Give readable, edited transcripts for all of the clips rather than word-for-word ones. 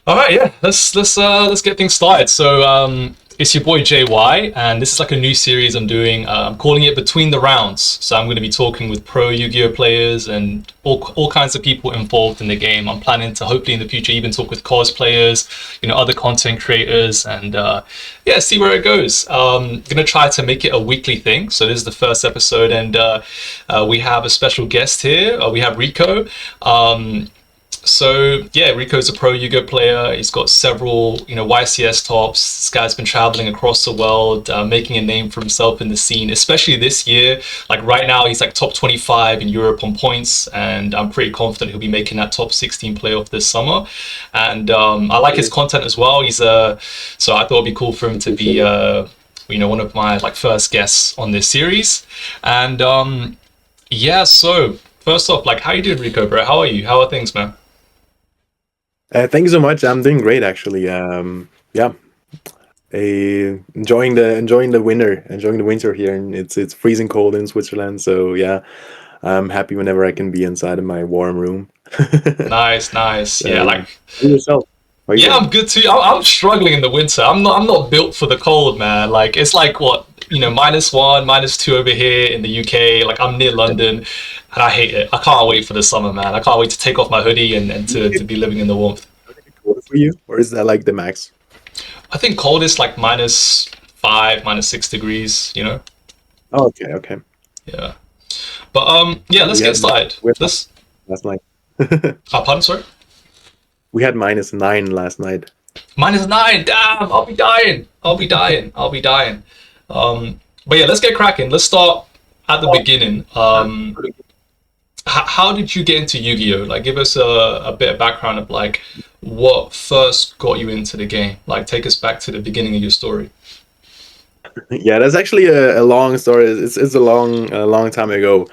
All right, yeah, let's get things started. It's your boy JY, and this is like a new series I'm doing. I'm calling it Between the Rounds. So I'm going to be talking with pro Yu-Gi-Oh players and all kinds of people involved in the game. I'm planning to hopefully in the future even talk with cosplayers, other content creators, and yeah, see where it goes. Gonna try to make it a weekly thing. So this is the first episode, and we have a special guest here. We have Rico. So yeah, Rico's a pro Yu-Gi-Oh player. He's got several, YCS tops. This guy's been traveling across the world, making a name for himself in the scene, especially this year. Like right now, he's like top 25 in Europe on points, and I'm pretty confident he'll be making that top 16 playoff this summer. And I like his content as well. So I thought it'd be cool for him to be, one of my like first guests on this series. And yeah, so first off, like, how you doing, Rico, bro? How are you? How are things, man? Thank you so much. I'm doing great actually. Yeah, enjoying the winter here, and it's freezing cold in Switzerland. So yeah, I'm happy whenever I can be inside of my warm room. Nice, nice. Yeah, So yeah, like and yourself, how are you yeah, doing? I'm good too. I'm struggling in the winter. I'm not built for the cold, man. Like it's like what, -1, -2 over here in the UK. Like I'm near London, and I hate it. I can't wait for the summer, man. I can't wait to take off my hoodie and to be living in the warmth. Is it cold for you, or is that like the max? I think cold is like -5, -6 degrees. Oh, okay, okay. Yeah. But yeah, let's We get had started. we had Let's. last night. Pardon, sorry. We had -9 last night. -9. Damn, I'll be dying. I'll be dying. I'll be dying. But yeah, let's get cracking. Let's start at the beginning. How did you get into Yu-Gi-Oh? Like, give us a bit of background of like what first got you into the game. Like, take us back to the beginning of your story. Yeah, that's actually a long story. It's a long time ago.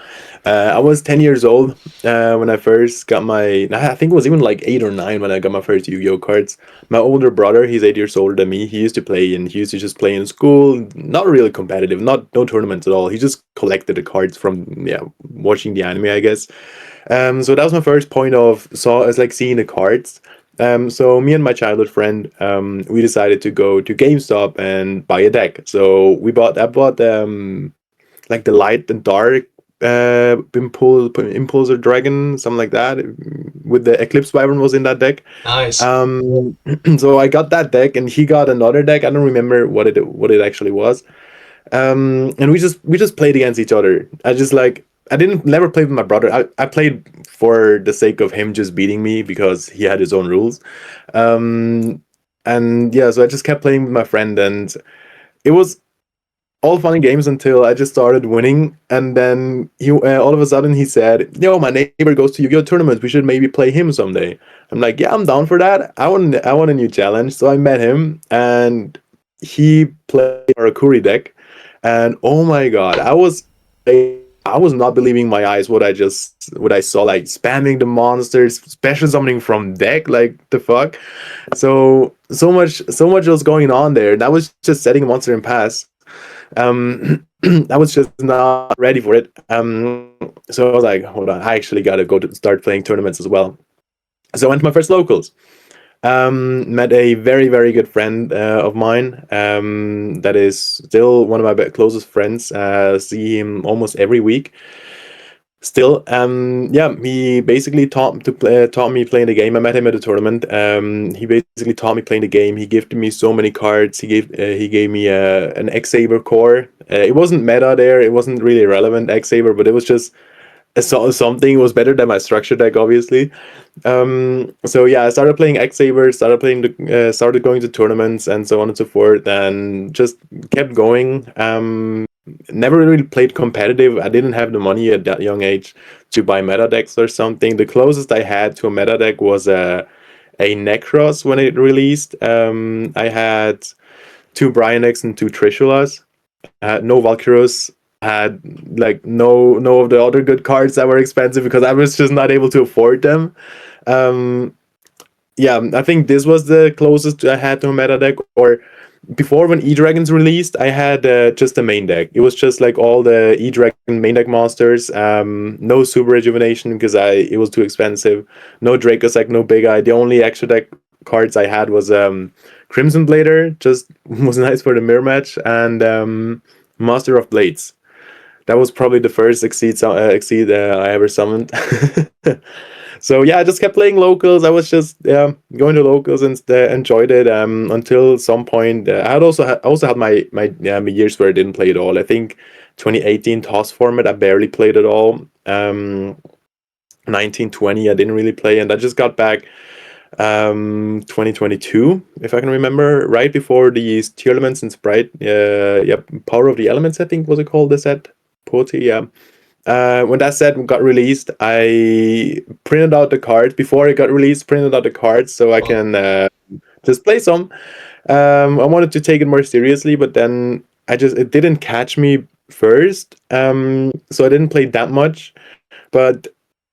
I was 10 years old when I first got my. I think it was even like 8 or 9 when I got my first Yu-Gi-Oh cards. My older brother, he's 8 years older than me. He used to play, and he used to just play in school. Not really competitive, not no tournaments at all. He just collected the cards from watching the anime, I guess. So that was my first point of saw as like seeing the cards. So me and my childhood friend, we decided to go to GameStop and buy a deck. So I bought like the light and dark impulsor dragon, something like that, with the Eclipse Wyvern was in that deck. Nice. So I got that deck, and he got another deck. I don't remember what it actually was. And we just played against each other. I didn't never play with my brother. I played for the sake of him just beating me because he had his own rules. Um, and yeah, so I just kept playing with my friend, and it was all fun and games until I just started winning. And then he all of a sudden he said, "Yo, my neighbor goes to Yu-Gi-Oh tournaments. We should maybe play him someday." I'm like, "Yeah, I'm down for that. I want a new challenge." So I met him, and he played our Kuri deck, and oh my god, I was not believing my eyes what I saw, like spamming the monsters, special summoning from deck, like the fuck. So much was going on there. That was just setting a monster in pass. I was just not ready for it. So I was like, hold on, I actually got to go to start playing tournaments as well. So I went to my first locals. Met a very, very good friend of mine that is still one of my closest friends. See him almost every week. Still, yeah, he basically taught me playing the game. I met him at a tournament. He basically taught me playing the game. He gifted me so many cards. He gave me an X Saber core. It wasn't meta there. It wasn't really relevant X Saber, but it was just something. It was better than my structure deck, obviously. So yeah, I started playing X Saber. Started going to tournaments and so on and so forth, and just kept going. Never really played competitive. I didn't have the money at that young age to buy meta decks or something. The closest I had to a meta deck was a Necros when it released. I had two Brian decks and two Trishulas. No Valkyros. Had like no of the other good cards that were expensive because I was just not able to afford them. Um, yeah, I think this was the closest I had to a meta deck. Or before when E-Dragons released, I had just the main deck. It was just like all the E-Dragon main deck monsters. No Super Rejuvenation because I it was too expensive. No Dracossack, no Big Eye. The only extra deck cards I had was Crimson Blader, just was nice for the mirror match, and Master of Blades. That was probably the first exceed I ever summoned. So yeah, I just kept playing locals. I was just going to locals and enjoyed it until some point. I had also had my years where I didn't play at all. I think 2018 toss format I barely played at all. 1920 I didn't really play, and I just got back 2022 if I can remember, right before these tier elements and Sprite. Yeah, Power of the Elements I think was it called, the set. Poetry, yeah. When that set got released, I printed out the cards before it got released. Printed out the cards so I Oh, can just play some. I wanted to take it more seriously, but then it didn't catch me first. So I didn't play that much. But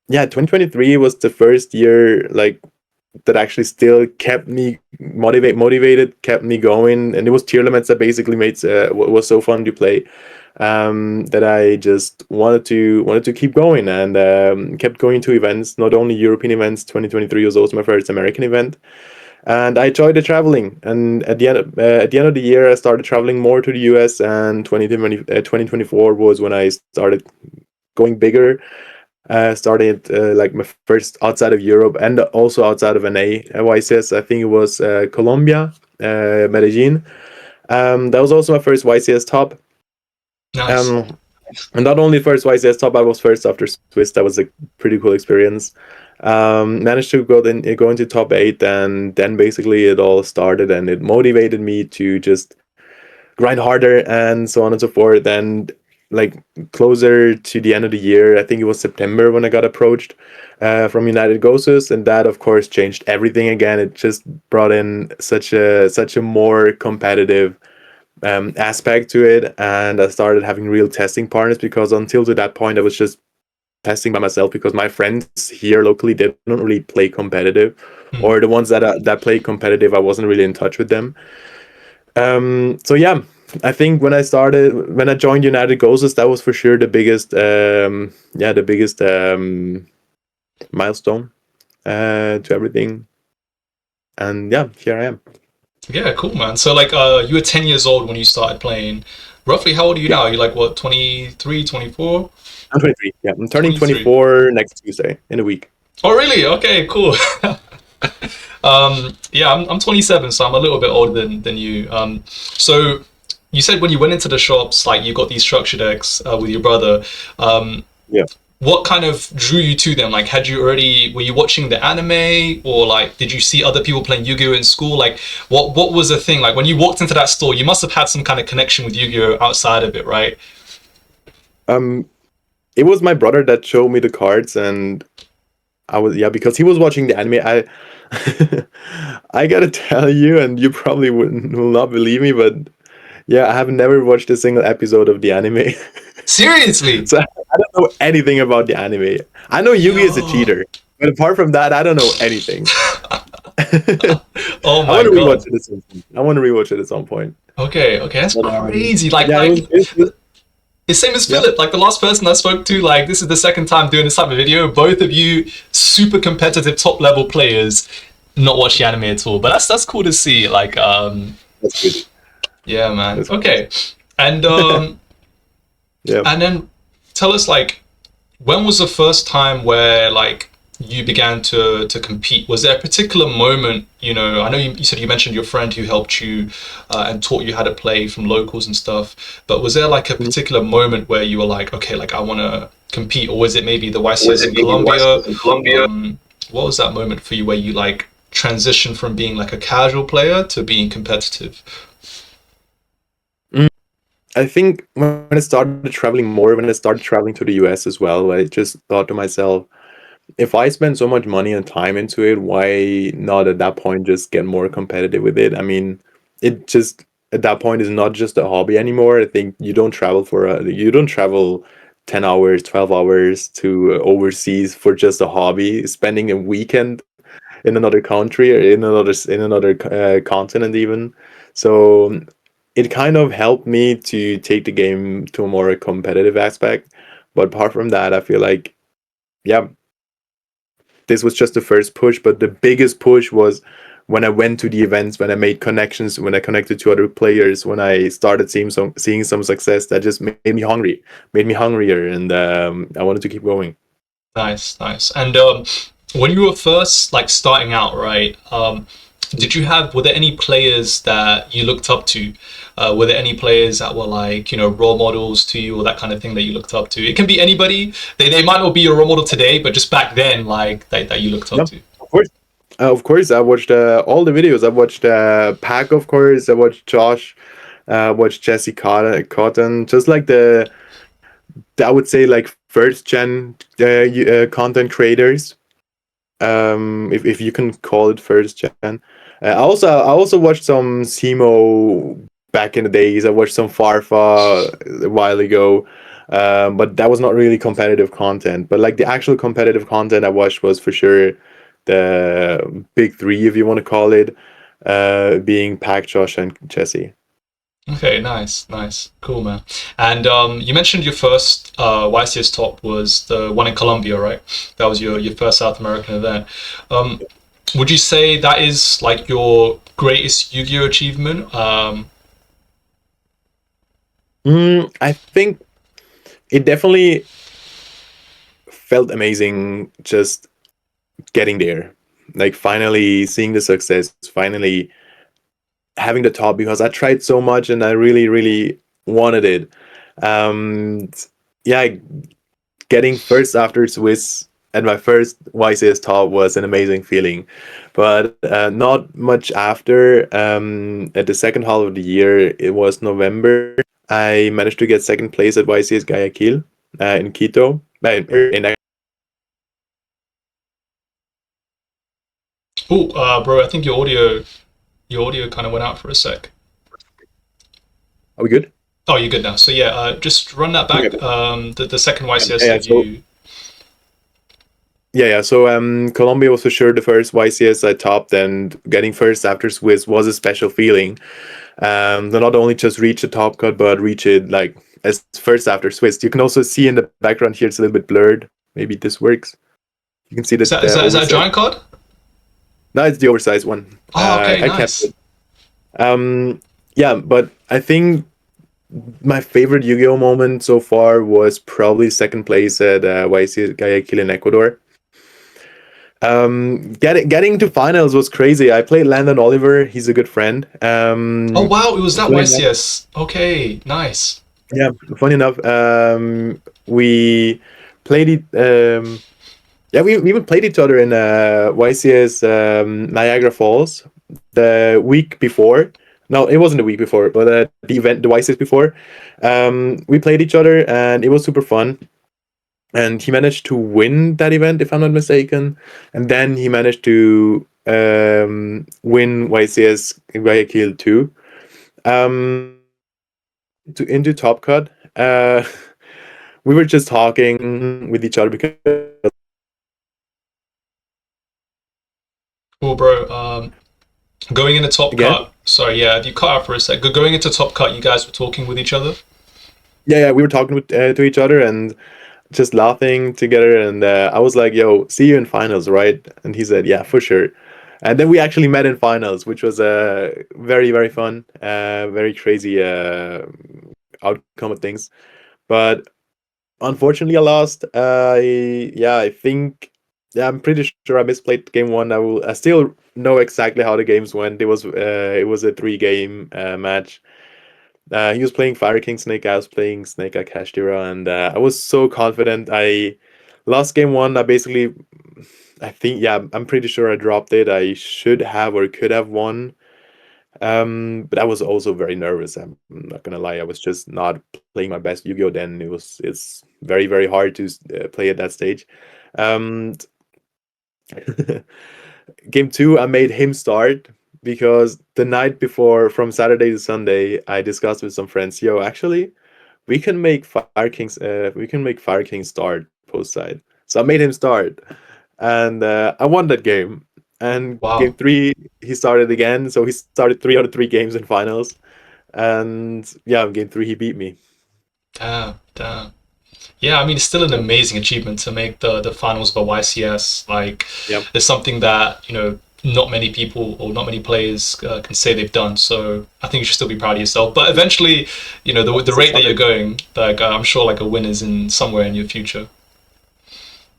yeah, 2023 was the first year like that actually still kept me motivated, kept me going, and it was tier limits that basically made was so fun to play, that I just wanted to keep going, and kept going to events, not only European events. 2023 was also my first American event, and I enjoyed the traveling. And at the end of the year, I started traveling more to the US, and 2024 was when I started going bigger. Started like my first outside of Europe and also outside of NA YCS. I think it was Colombia, Medellin. That was also my first YCS top. nice. Um, and not only first YCS top, I was first after Swiss. That was a pretty cool experience. Managed to go into top 8, and then basically it all started, and it motivated me to just grind harder and so on and so forth. And like closer to the end of the year, I think it was September when I got approached from United Gosus, and that of course changed everything again. It just brought in such a more competitive aspect to it, and I started having real testing partners, because until to that point I was just testing by myself, because my friends here locally, they don't really play competitive, Hmm. or the ones that play competitive, I wasn't really in touch with them. So yeah, I think when I joined United Goals, that was for sure the biggest, the biggest milestone to everything. And yeah, here I am. Yeah, cool, man. So like, you were 10 years old when you started playing. Roughly, how old are you Yeah, now? You're like what, 23, 24? I'm 23. Yeah, I'm turning 23. 24 next Tuesday in a week. Oh, really? Okay, cool. Yeah, I'm 27, so I'm a little bit older than you. So you said when you went into the shops, like you got these structure decks with your brother. Um, Yeah. what kind of drew you to them? Like, were you watching the anime, or like, did you see other people playing Yu-Gi-Oh in school? Like, what was the thing? Like, when you walked into that store, you must have had some kind of connection with Yu-Gi-Oh outside of it, right? Um, it was my brother that showed me the cards, and I was, yeah, because he was watching the anime. I gotta tell you, and you probably will not believe me, but yeah, I have never watched a single episode of the anime. Seriously? So I don't know anything about the anime. I know Yugi is a Yo. cheater, but apart from that, I don't know anything. I Oh my want to rewatch god. it at some point. I want to rewatch it at some point. Okay, okay, that's But crazy. Like, yeah, like it's same as yeah. Philip. Like the last person I spoke to, like this is the second time doing this type of video. Both of you super competitive, top level players, not watch the anime at all. But that's cool to see. Like, That's good. yeah, man. That's Okay, and yeah. and then tell us like, when was the first time where like you began to compete? Was there a particular moment? You know, I know you said you mentioned your friend who helped you and taught you how to play from locals and stuff. But was there like a Mm. particular moment where you were like, okay, like I want to compete, or was it maybe the Was YCS it in maybe the Colombia? West in Colombia? What was that moment for you where you like transitioned from being like a casual player to being competitive? Mm. I think when I started traveling more, when I started traveling to the US as well, I just thought to myself, if I spend so much money and time into it, why not at that point just get more competitive with it? I mean, it just at that point is not just a hobby anymore. I think you don't travel 10 hours, 12 hours to overseas for just a hobby, spending a weekend in another country or in another continent even. So it kind of helped me to take the game to a more competitive aspect. But apart from that, I feel like yeah, this was just the first push, but the biggest push was when I went to the events, when I made connections, when I connected to other players, when I started seeing some success, that just made me hungry, made me hungrier, and I wanted to keep going. Nice, nice. And when you were first like starting out, right? Did you have were there any players that you looked up to? Were there any players that were like role models to you or that kind of thing that you looked up to? It can be anybody. They might not be your role model today, but just back then, like that you looked up Yeah, to. of course. Of course, I watched all the videos. I watched Pack, of course. I watched Josh. Watched Jesse Cotton. Just like I would say like first gen content creators. If you can call it first gen. I also watched some Simo back in the days. I watched some Farfa a while ago. But that was not really competitive content. But like the actual competitive content I watched was for sure the big three, if you want to call it, being Pac, Josh, and Jesse. Okay, nice, nice, cool, man. And you mentioned your first YCS top was the one in Colombia, right? That was your first South American event. Um, would you say that is like your greatest Yu-Gi-Oh achievement? I think it definitely felt amazing just getting there, like finally seeing the success, finally having the top, because I tried so much and I really, really wanted it. Um, yeah, getting first after Swiss at my first YCS top was an amazing feeling, but not much after. At the second half of the year, it was November. I managed to get second place at YCS Guayaquil in Quito. Oh, bro, I think your audio kind of went out for a sec. Are we good? Oh, you're good now. So yeah, just run that Okay. back. The second YCS Yeah, that you. So Colombia was for sure the first YCS I topped, and getting first after Swiss was a special feeling. To not only just reach the top cut, but reach it like as first after Swiss. You can also see in the background here, it's a little bit blurred. Maybe this works. You can see Is that that is the that is that a oversized. giant card? No, it's the oversized one. Oh, okay, I kept nice. it. Yeah, but I think my favorite Yu-Gi-Oh moment so far was probably second place at YC Guayaquil in Ecuador. Getting to finals was crazy. I played Landon Oliver. He's a good friend. Oh wow, it was that Funny enough, YCS. Okay, nice. yeah. Funny enough, we played it. Yeah, we even played each other in YCS Niagara Falls the week before. No, it wasn't the week before, but the event, the YCS before. We played each other, and it was super fun. And he managed to win that event, if I'm not mistaken. And then he managed to win YCS Guayaquil too. Into Top Cut, we were just talking with each other because Cool, bro. Going into Top again, Cut. Sorry, yeah, you cut out for a sec. Going into Top Cut, you guys were talking with each other. yeah, we were talking to each other and just laughing together. And I was like, "Yo, see you in finals, right?" And he said, "Yeah, for sure." And then we actually met in finals, which was very, very fun, very crazy outcome of things. But unfortunately, I lost. I think, yeah, I'm pretty sure I misplayed game one. I still know exactly how the games went. It was a three-game match. He was playing Fire King Snake. I was playing Snake Akashtira, and I was so confident. I lost game one. I think, yeah, I'm pretty sure I dropped it. I should have or could have won. But I was also very nervous. I'm not gonna lie. I was just not playing my best Yu-Gi-Oh! Then it's very, very hard to play at that stage. Um, Game two, I made him start because the night before, from Saturday to Sunday, I discussed with some friends. Yo, actually, we can make Fire King start post side. So I made him start, and I won that game. And game Wow. three, he started again. So he started three out of three games in finals. And yeah, game three, he beat me. Damn, damn. Yeah, I mean, it's still an Yep. amazing achievement to make the finals of a YCS. Like, Yep. it's something that, not many people or not many players can say they've done. So I think you should still be proud of yourself. But eventually, you know, the It's rate that you're solid. going, like I'm sure like a win is in somewhere in your future.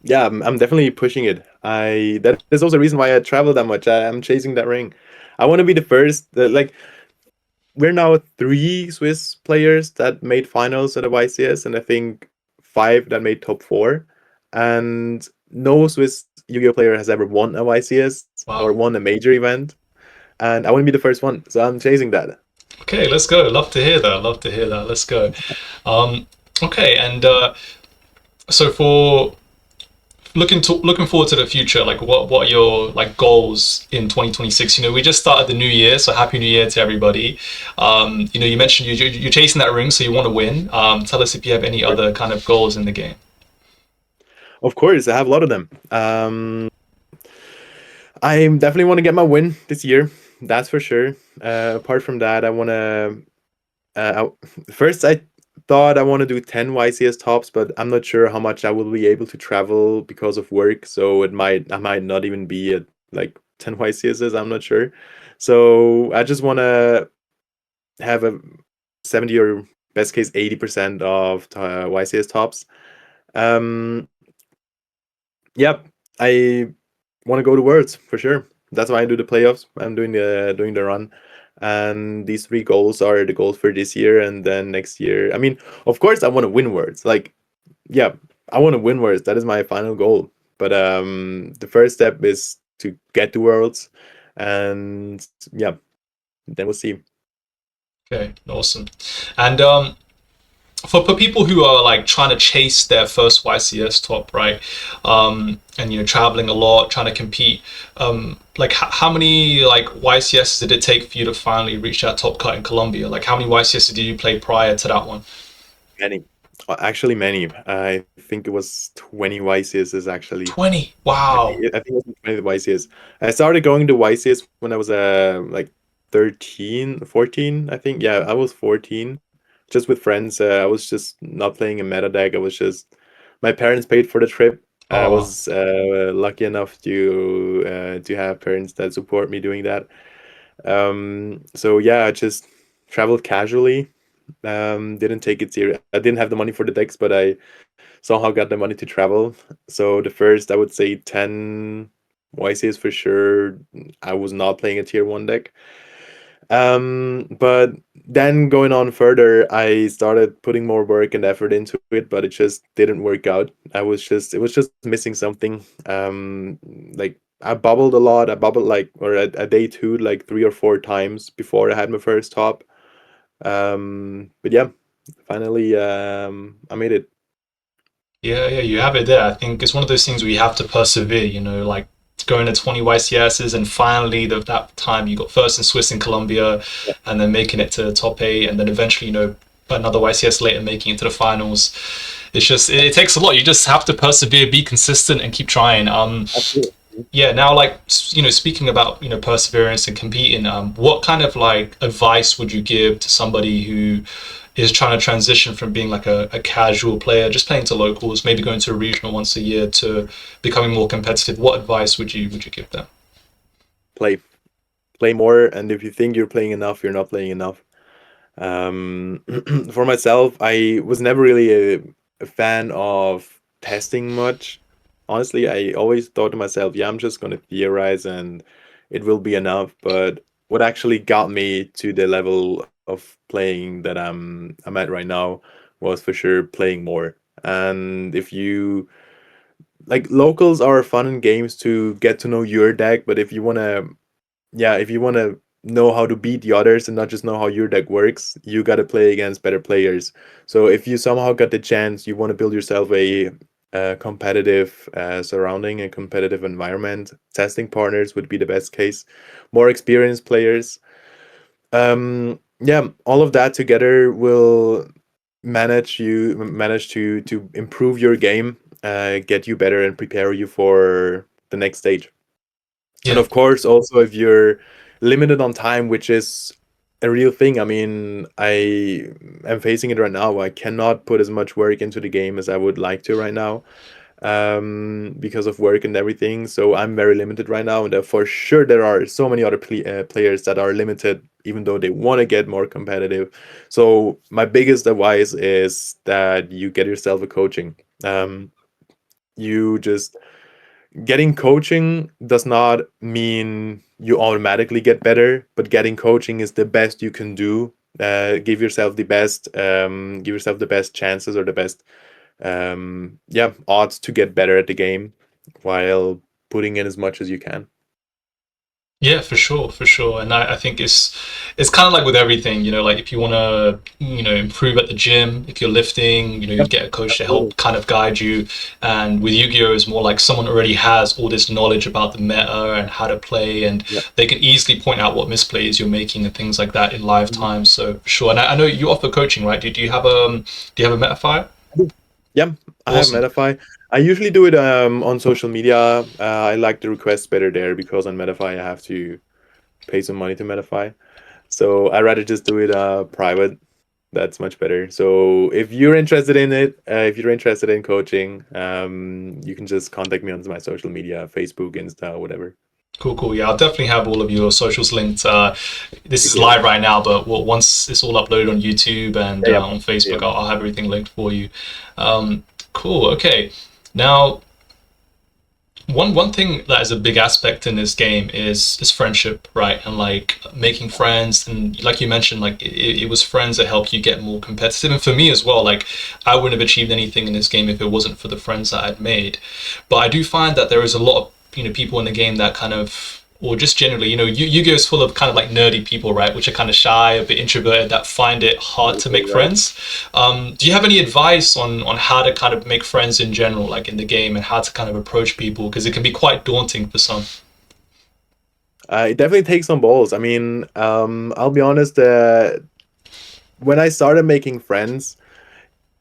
Yeah, I'm definitely pushing it. I that is also a reason why I travel that much. I'm chasing that ring. I want to be the first. Like we're now three Swiss players that made finals at the YCS, and I think five that made top four. And no Swiss Yu-Gi-Oh player has ever won a YCS or Wow. won a major event. And I want to be the first one, so I'm chasing that. Okay, let's go. Love to hear that. Love to hear that. Let's go. Um, okay, and so for looking forward to the future, like what are your like goals in 2026? You know, we just started the new year, so happy new year to everybody. You know, you mentioned you're chasing that ring, so you want to win. Tell us if you have any other kind of goals in the game. Of course, I have a lot of them. I definitely want to get my win this year. That's for sure. Apart from that, I want to. First, I thought I want to do 10 YCS tops, but I'm not sure how much I will be able to travel because of work. So I might not even be at like 10 YCSs. I'm not sure. So I just want to have a 70 or best case 80% of YCS tops. Um, Yep, I want to go to Worlds for sure. That's why I do the playoffs. I'm doing the run, and these three goals are the goals for this year and then next year. I mean, of course, I want to win Worlds. Like, yeah, I want to win Worlds. That is my final goal. But the first step is to get to Worlds, and yeah, then we'll see. Okay, awesome. And for people who are like trying to chase their first YCS top, right? And you know, traveling a lot, trying to compete. Like how many like YCSs did it take for you to finally reach that top cut in Colombia? Like how many YCSs did you play prior to that one? Many, actually many. I think it was 20 YCSs actually. 20. Wow. I think it was 20 YCS. I started going to YCS when I was like 13, 14, I think. Yeah, I was 14. Just with friends. I was just not playing a meta deck. I was just my parents paid for the trip. I Oh, was lucky enough to have parents that support me doing that. So yeah, I just traveled casually. Didn't take it serious. I didn't have the money for the decks, but I somehow got the money to travel. So the first, I would say 10 YCs for sure. I was not playing a tier one deck. But then going on further, I started putting more work and effort into it, but it just didn't work out. It was just missing something. Like I bubbled a lot. I bubbled like, or a day two, like three or four times before I had my first top. But yeah, finally, I made it. yeah, yeah, you have it there. I think it's one of those things where you have to persevere, you know, like going to 20 YCSs and finally that time you got first in Swiss and Colombia and then making it to top eight and then eventually, you know, another YCS later making it to the finals. It's just, it takes a lot. You just have to persevere, be consistent and keep trying. Absolutely. Yeah, now like, you know, speaking about, you know, perseverance and competing, what kind of like advice would you give to somebody who is trying to transition from being like a casual player, just playing to locals, maybe going to a regional once a year to becoming more competitive? What advice would you give them? Play, play more, and if you think you're playing enough, you're not playing enough. Um, for myself, I was never really a fan of testing much. Honestly, I always thought to myself, yeah, I'm just going to theorize and it will be enough. But what actually got me to the level of playing that I'm at right now was for sure playing more. And if you like locals are fun in games to get to know your deck, but if you want to yeah, if you want to know how to beat the others and not just know how your deck works, you got to play against better players. So if you somehow got the chance, you want to build yourself a competitive surrounding, a competitive environment. Testing partners would be the best case. More experienced players. Yeah, all of that together will manage to improve your game, get you better, and prepare you for the next stage. And Yeah, of course, also if you're limited on time, which is a real thing. I mean, I am facing it right now. I cannot put as much work into the game as I would like to right now. because of work and everything. So I'm very limited right now, and for sure there are so many other players that are limited, even though they want to get more competitive. So my biggest advice is that you get yourself a coaching. You just getting coaching does not mean you automatically get better, but getting coaching is the best you can do. Give yourself the best chances or the best odds to get better at the game while putting in as much as you can. Yeah, for sure, for sure. And I think it's kind of like with everything, like if you want to, improve at the gym, if you're lifting, you Yep, get a coach to absolutely. help kind of guide you. And with Yu-Gi-Oh, it's more like someone already has all this knowledge about the meta and how to play, and Yeah. they can easily point out what misplays you're making and things like that in live Mhm. time. So for sure. And I know you offer coaching, right? Do you have a metaphor? Yeah, I have Awesome. Metafy. I usually do it on social media. I like the requests better there because on Metafy I have to pay some money to Metafy. So I rather just do it private. That's much better. So if you're interested in it, if you're interested in coaching, you can just contact me on my social media, Facebook, Insta, whatever. Cool, cool. Yeah, I'll definitely have all of your socials linked. This is Yeah, live right now, but once it's all uploaded on YouTube and yeah, on yeah. Facebook, I'll have everything linked for you. Cool. Okay. Now, one thing that is a big aspect in this game is friendship, right? And like making friends, and like you mentioned, like it was friends that helped you get more competitive. And for me as well, like I wouldn't have achieved anything in this game if it wasn't for the friends that I'd made. But I do find that there is a lot of people in the game that kind of, or just generally, Yu-Gi-Oh is full of kind of like nerdy people, right, which are kind of shy, a bit introverted, that find it hard to make Right. friends. Do you have any advice on how to kind of make friends in general, like in the game, and how to kind of approach people? Because it can be quite daunting for some. It definitely takes some balls. I mean, I'll be honest. When I started making friends,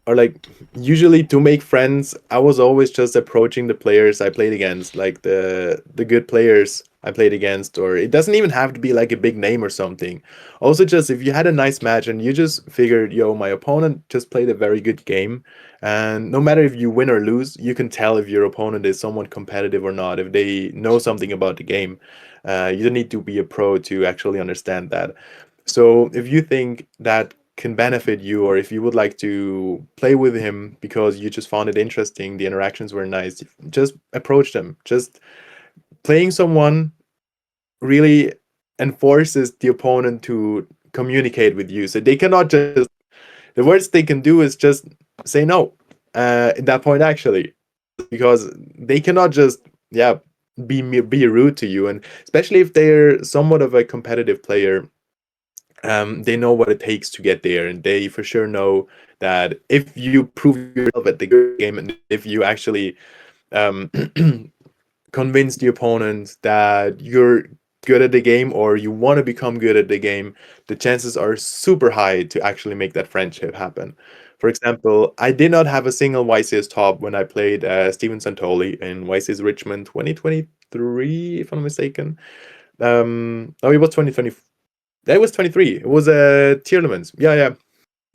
or like usually to make friends, I was always just approaching the players I played against, like the good players I played against, or it doesn't even have to be like a big name or something. Also, just if you had a nice match and you just figured, yo, my opponent just played a very good game, and no matter if you win or lose, you can tell if your opponent is somewhat competitive or not, if they know something about the game. You don't need to be a pro to actually understand that. So if you think that can benefit you, or if you would like to play with him because you just found it interesting, the interactions were nice, just approach them. Just playing someone really enforces the opponent to communicate with you. So they cannot just, the worst they can do is just say no at that point, actually, because they cannot just, yeah, be rude to you. And especially if they're somewhat of a competitive player, they know what it takes to get there, and they for sure know that if you prove yourself at the game, and if you actually um, convince the opponent that you're good at the game or you want to become good at the game, the chances are super high to actually make that friendship happen. For example, I did not have a single YCS top when I played Steven Santoli in YCS Richmond 2023, if I'm not mistaken. Oh, it was 2020. That was 23. It was a tournament. Yeah, yeah.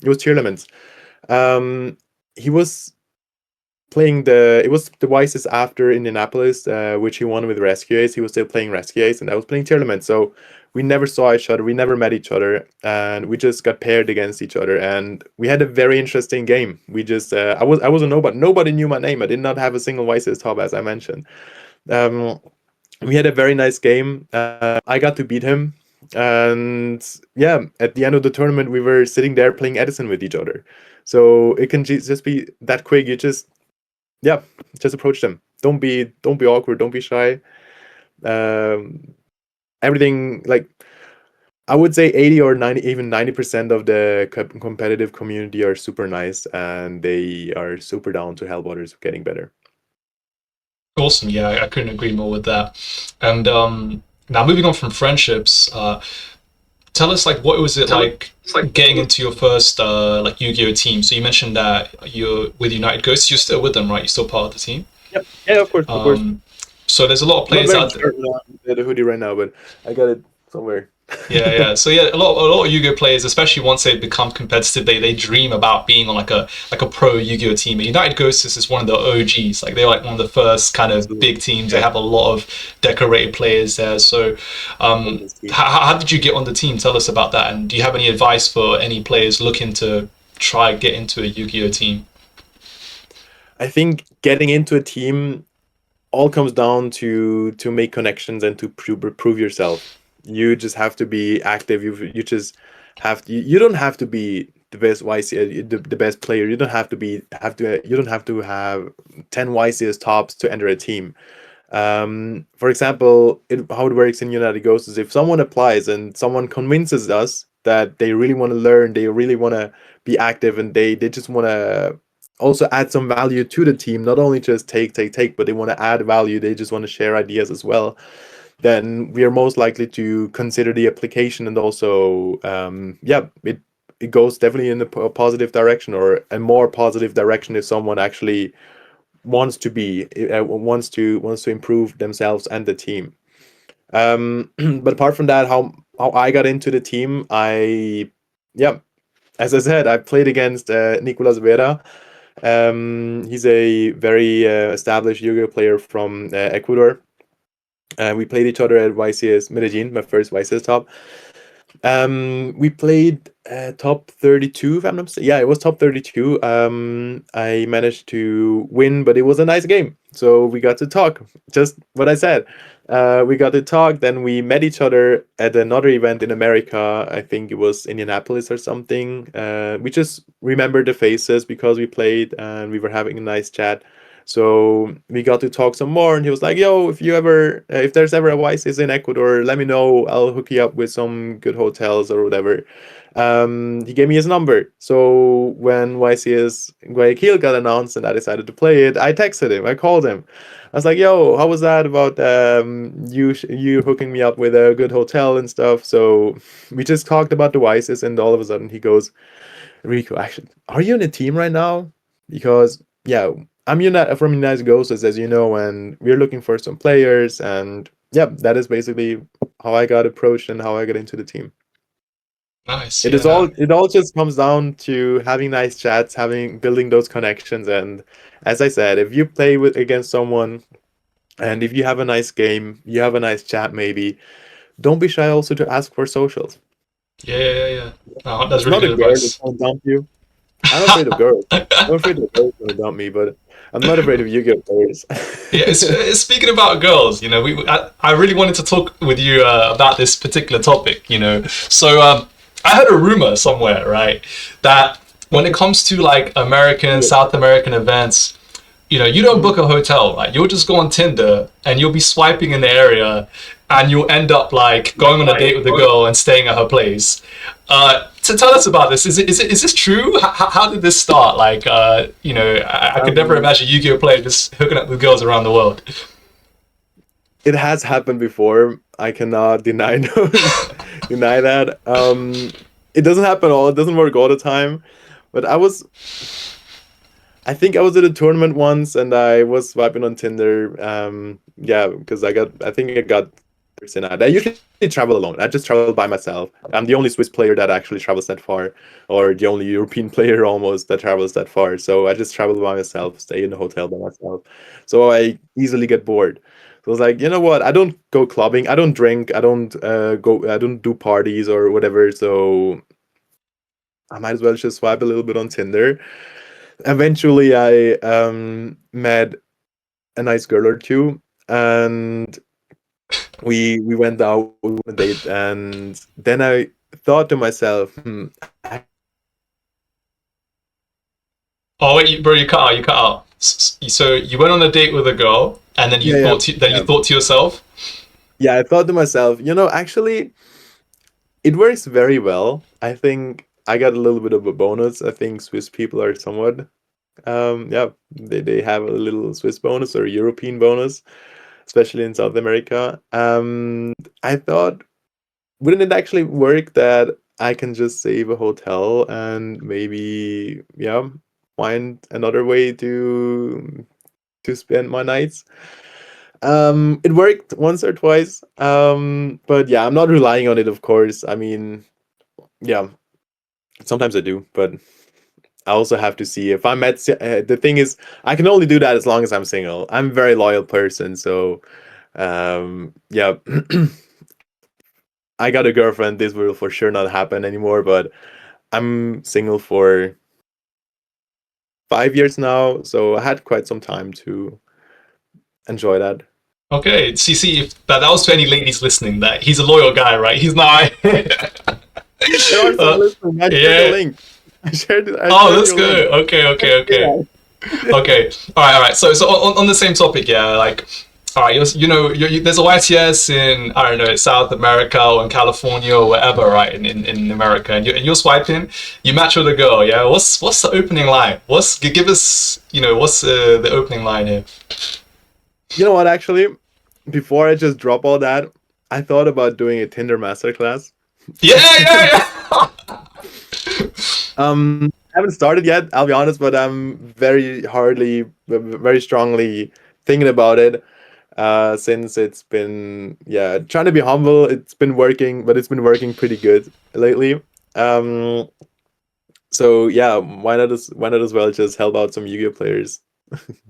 It was tournaments. Um, he was playing it was the Vices after Indianapolis, which he won with Rescue Ace. He was still playing Rescue Ace, and I was playing tournament. So we never saw each other. We never met each other, and we just got paired against each other. And we had a very interesting game. We just I was a nobody. Nobody knew my name. I did not have a single Vices top, as I mentioned. Um, we had a very nice game. I got to beat him, and yeah, at the end of the tournament, we were sitting there playing Edison with each other. So it can just be that quick. You just, yeah, just approach them. Don't be awkward. Don't be shy. Um, everything, like, I would say 80 or 90, even 90% of the competitive community are super nice, and they are super down to help others getting better. Awesome. Yeah, I couldn't agree more with that. And now moving on from friendships, tell us like what was it like getting into your first like Yu-Gi-Oh team? So you mentioned that you're with United Ghosts. You're still with them, right? You're still part of the team. Yep. Yeah, of course, of course. Um, so there's a lot of I'm not players wearing out the there. shirt on the hoodie right now, but I got it somewhere. Yeah, yeah. So yeah, a lot of Yu-Gi-Oh players, especially once they become competitive, they dream about being on like a pro Yu-Gi-Oh team. And United Ghosts is one of the OGs. Like they're like one of the first kind of big Absolutely. teams. They Yeah, have a lot of decorated players there. So, famous team. how did you get on the team? Tell us about that. And do you have any advice for any players looking to try get into a Yu-Gi-Oh team? I think getting into a team all comes down to make connections and to prove yourself. You just have to be active. You just you don't have to be the best YC, the best player. You don't have to be have to you don't have to have 10 YCS tops to enter a team. For example, how it works in United Ghosts is if someone applies and someone convinces us that they really want to learn, they really want to be active, and they just want to also add some value to the team, not only just take, but they want to add value, they just want to share ideas as well, then we are most likely to consider the application. And also, yeah, it goes definitely in a positive direction, or a more positive direction, if someone actually wants to improve themselves and the team. But apart from that, how I got into the team, yeah, as I said, I played against Nicolas Vera. He's a very established Yu-Gi-Oh player from Ecuador. We played each other at YCS Medellin, my first YCS top. We played top 32, if I'm not mistaken. Yeah, it was top 32. I managed to win, but it was a nice game. So we got to talk. Just what I said. We got to talk. Then we met each other at another event in America. I think it was Indianapolis or something. We just remembered the faces because we played and we were having a nice chat. So we got to talk some more, and he was like, "Yo, if there's ever a Oasis in Ecuador, let me know. I'll hook you up with some good hotels or whatever." He gave me his number. So when YCS Guayaquil got announced and I decided to play it, I texted him. I called him. I was like, "Yo, how was that about you hooking me up with a good hotel and stuff?" So we just talked about the YCS, and all of a sudden he goes, "Rico, actually, are you in a team right now? Because yeah, from United Ghosts, as you know, and we're looking for some players, and yeah, that is basically how I got approached and how I got into the team. Nice. It is Yeah. all just comes down to having nice chats, having building those connections, and as I said, if you play with against someone and if you have a nice game, you have a nice chat, maybe don't be shy also to ask for socials. Yeah. Yeah. Yeah. Yeah. Oh, that's It's really not a good girl that's advice. gonna dump you. I'm afraid of girls. I'm afraid of girls gonna dump me, but I'm not afraid of Yu-Gi-Oh players. Yeah, speaking about girls, I really wanted to talk with you about this particular topic. So I heard a rumor somewhere, right, that when it comes to like American, Yeah. South American events, you don't Mhm. book a hotel, right? You'll just go on Tinder and you'll be swiping in the area, and you'll end up like going on a date with a girl and staying at her place. To tell us about this, is this true? How did this start? Like, I could never Um, imagine Yu-Gi-Oh player just hooking up with girls around the world. it has happened before. I cannot deny deny that. It doesn't happen all. It doesn't work all the time. But I think I was at a tournament once and I was swiping on Tinder. Yeah, because I think I got person out. I usually travel alone. I just travel by myself. I'm the only Swiss player that actually travels that far, or the only European player almost that travels that far. So I just travel by myself, stay in the hotel by myself. So I easily get bored. So I was like, you know what? I don't go clubbing. I don't drink. I don't do parties or whatever. So I might as well just swipe a little bit on Tinder. Eventually, I met a nice girl or two, and we went out on a date, and then I thought to myself, Oh wait, bro, you cut out. You cut out. So you went on a date with a girl, and then yeah, yeah, you yeah, thought to yourself, yeah. I thought to myself, actually, it works very well. I think I got a little bit of a bonus. I think Swiss people are somewhat, yeah, they have a little Swiss bonus or European bonus, especially in South America. I thought, wouldn't it actually work that I can just save a hotel and maybe, yeah, find another way to spend my nights? It worked once or twice. But yeah, I'm not relying on it, of course. I mean, yeah, sometimes I do, but I also have to see if I'm at. The thing is, I can only do that as long as I'm single. I'm a very loyal person, so yeah. I got a girlfriend. This will for sure not happen anymore. But I'm single for 5 years now, so I had quite some time to enjoy that. Okay, so you see, if that was to any ladies listening, that he's a loyal guy, right? He's not. There are some listening. I shared the Yeah. link. I Oh, shared that's your link. good. Okay, Check okay, it okay. out. Okay. All right. So on the same topic, yeah. Like, all right. There's a YTS in I don't know South America or in California or wherever, right? In America, and you're swiping. You match with a girl, yeah. What's the opening line? Give us what's the opening line here? You know what? Actually, before I just drop all that, I thought about doing a Tinder masterclass. Yeah, yeah, I haven't started yet. I'll be honest, but I'm very strongly thinking about it. Since it's been, yeah, trying to be humble. It's been working, but it's been working pretty good lately. Um, so yeah, why not as well just help out some Yu-Gi-Oh players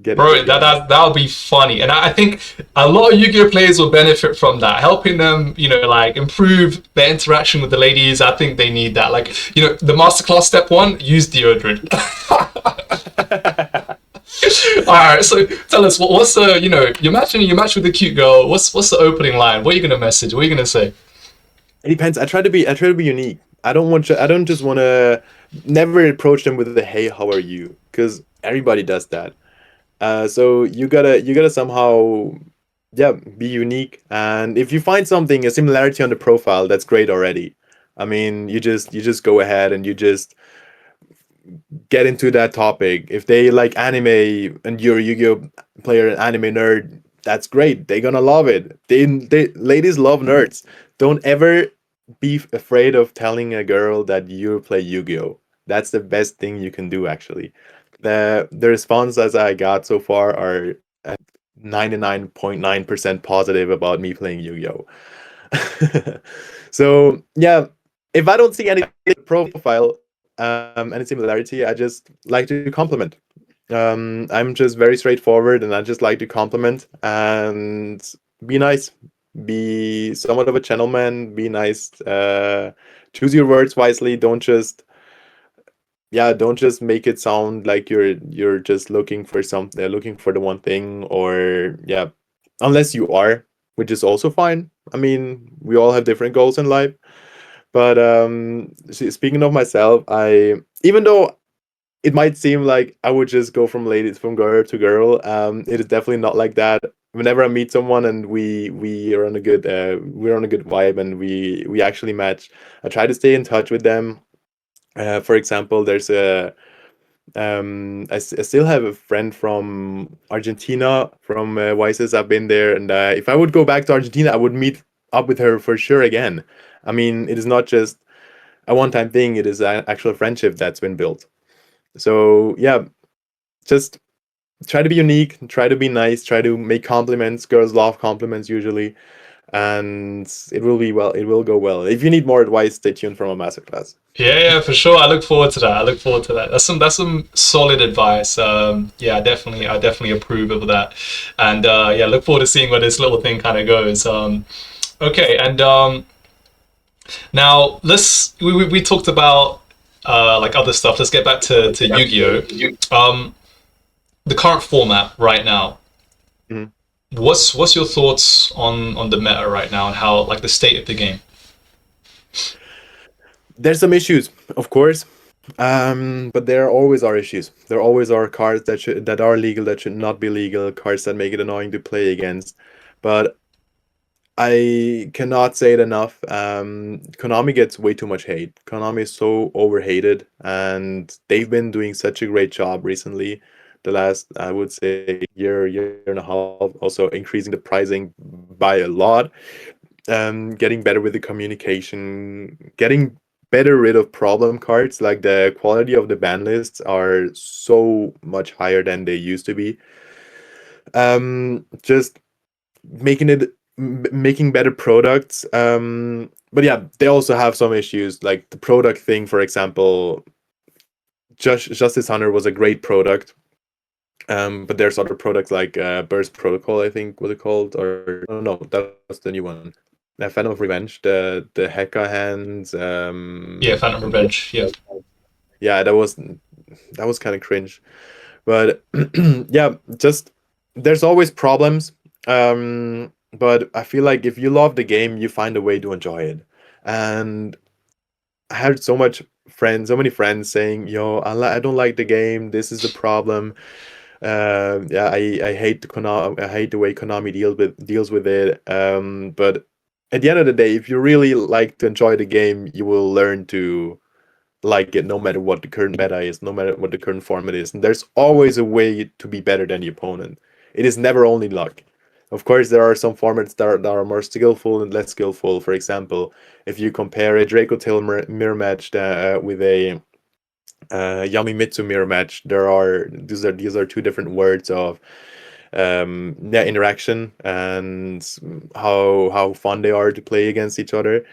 get into bro, the game? that would be funny, and I think a lot of Yu-Gi-Oh players will benefit from that, helping them, like improve their interaction with the ladies. I think they need that. Like, the masterclass step one: use deodorant. All right, so tell us what's the you match with a cute girl. What's the opening line? What are you gonna message? What are you gonna say? It depends. I try to be unique. I don't just want to never approach them with the hey, how are you? Because everybody does that. So you gotta somehow, yeah, be unique. And if you find something, a similarity on the profile, that's great already. I mean, you just go ahead and you just get into that topic. If they like anime and you're a Yu-Gi-Oh player and anime nerd, that's great. They're gonna love it. They ladies love nerds. Don't ever be afraid of telling a girl that you play Yu-Gi-Oh. That's the best thing you can do actually. The responses I got so far are 99.9% positive about me playing Yu-Gi-Oh. So yeah, if I don't see any profile, any similarity, I just like to compliment. I'm just very straightforward, and I just like to compliment and be nice, be somewhat of a gentleman, be nice. Choose your words wisely. Don't just, yeah, don't just make it sound like you're just looking for something, looking for the one thing, or yeah, unless you are, which is also fine. I mean, we all have different goals in life. But speaking of myself, I, even though it might seem like I would just go from girl to girl, it is definitely not like that. Whenever I meet someone and we are on a good we're on a good vibe and we actually match, I try to stay in touch with them. For example, there's a I still have a friend from Argentina, from Vices. I've been there, and if I would go back to Argentina, I would meet up with her for sure again. I mean, it is not just a one-time thing; it is an actual friendship that's been built. So yeah, just try to be unique, try to be nice, try to make compliments. Girls love compliments usually, and it will be well. It will go well. If you need more advice, stay tuned for my masterclass. Yeah, yeah, for sure. I look forward to that. I look forward to that. That's some solid advice. Yeah, I definitely approve of that. And yeah, look forward to seeing where this little thing kind of goes. Okay, and now we talked about like other stuff. Let's get back to Yu-Gi-Oh. The current format right now. Mhm. What's your thoughts on the meta right now and how like the state of the game? There's some issues, of course, but there always are issues. There always are cards that are legal that should not be legal, cards that make it annoying to play against. But I cannot say it enough. Konami gets way too much hate. Konami is so overhated, and they've been doing such a great job recently. The last, I would say, year and a half, also increasing the pricing by a lot, getting better with the communication, getting better rid of problem cards. Like the quality of the ban lists are so much higher than they used to be. Just making it making better products. But yeah, they also have some issues, like the product thing. For example, Justice Hunter was a great product. But there's other products like Burst Protocol, I think, was it called, or no, that was the new one. Phantom of Revenge, the Heka hands. Yeah, Phantom Revenge. Yeah. Yeah, that was kind of cringe. But yeah, just there's always problems. But I feel like if you love the game, you find a way to enjoy it. And I had so many friends saying, "Yo, I don't like the game. This is the problem." Yeah, I hate I hate the way Konami deals with it. But at the end of the day, if you really like to enjoy the game, you will learn to like it no matter what the current meta is, no matter what the current format is. And there's always a way to be better than the opponent. It is never only luck. Of course, there are some formats that are more skillful and less skillful. For example, if you compare a Draco Tail mirror match with a Yamimitsu mirror match, these are two different words of yeah, interaction and how fun they are to play against each other.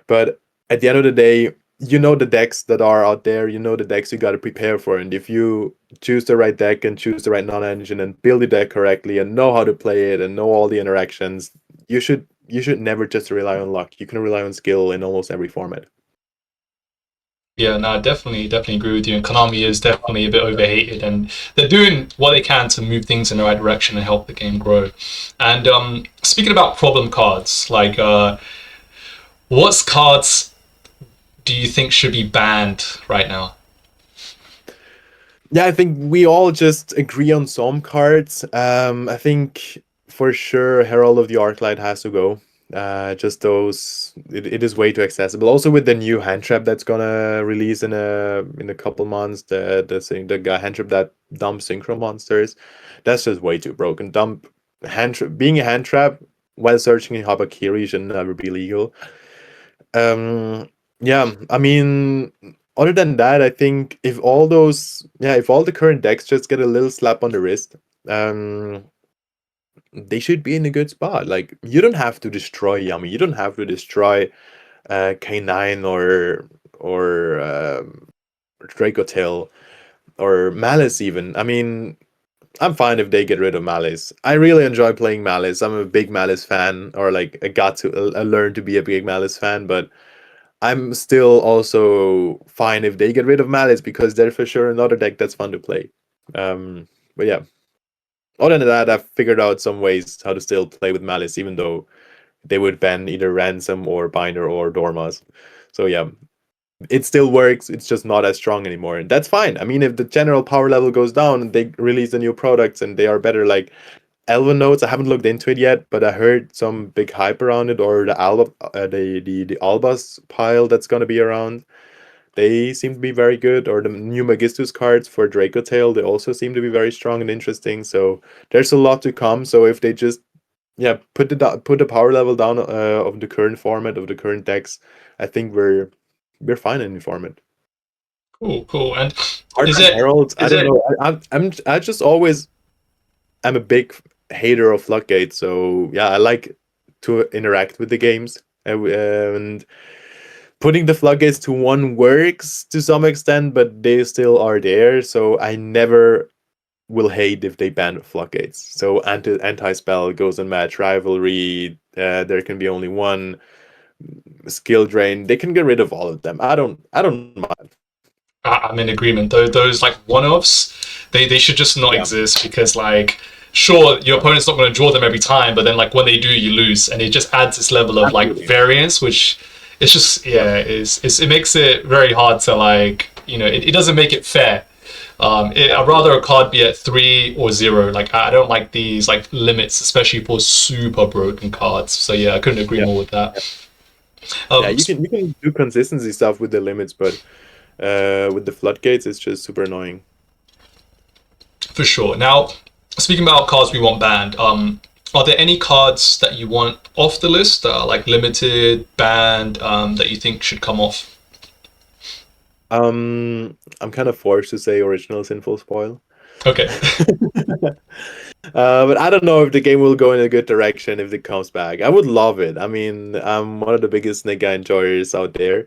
But at the end of the day, you know the decks that are out there, you know the decks you got to prepare for. And if you choose the right deck and choose the right non-engine and build the deck correctly and know how to play it and know all the interactions, you should never just rely on luck. You can rely on skill in almost every format. Yeah, no, I definitely agree with you. And Konami is definitely a bit overhated, and they're doing what they can to move things in the right direction and help the game grow. And speaking about problem cards, like what cards do you think should be banned right now? Yeah, I think we all just agree on some cards. I think for sure Herald of the Arclight has to go. Just those, it is way too accessible. Also with the new hand trap that's gonna release in a couple months, the hand trap that dumps synchro monsters, that's just way too broken. Being a hand trap while searching in Habakiri should never be legal. Yeah, I mean, other than that, I think if all the current decks just get a little slap on the wrist, um, they should be in a good spot. Like, you don't have to destroy Yummy, you don't have to destroy K9 or Draco Tail or Malice even. I mean, I'm fine if they get rid of Malice. I really enjoy playing Malice. I'm a big Malice fan, or like I learned to be a big Malice fan, but I'm still also fine if they get rid of Malice because they're for sure another deck that's fun to play. But yeah, other than that, I've figured out some ways how to still play with Malice, even though they would ban either Ransom or Binder or Dormouse. So yeah, it still works. It's just not as strong anymore, and that's fine. I mean, if the general power level goes down and they release the new products and they are better, like Elven Notes, I haven't looked into it yet, but I heard some big hype around it, or the the Albas pile that's gonna be around. They seem to be very good, or the new Magistus cards for Draco Tail, they also seem to be very strong and interesting. So there's a lot to come. So if they just put the power level down of the current format of the current decks, I think we're fine in the format. Cool, cool. And is Archon it Heralds, I is don't it know. I just always I'm a big hater of Floodgate, so yeah, I like to interact with the games, and putting the floodgates to one works to some extent, but they still are there. So I never will hate if they ban floodgates. So anti spell goes on match rivalry. There can be only one skill drain. They can get rid of all of them. I don't mind. I'm in agreement. Those like one-offs, they should just not Yeah, exist because like sure your opponent's not going to draw them every time, but then like when they do, you lose, and it just adds this level of like absolutely. variance, which it's just Yeah, yeah, it makes it very hard to like it doesn't make it fair. I'd rather a absolutely. card be at 3 or 0. Like I don't like these like limits, especially for super broken cards. So yeah, I couldn't agree Yeah, more with that. yeah. Yeah, Um, you can do consistency stuff with the limits, but with the floodgates, it's just super annoying. For sure. Now, speaking about cards we want banned, are there any cards that you want off the list that are like limited, banned, that you think should come off? I'm kind of forced to say original Sinful Spoil. Okay. But I don't know if the game will go in a good direction if it comes back. I would love it. I mean, I'm one of the biggest Snake Guy enjoyers out there.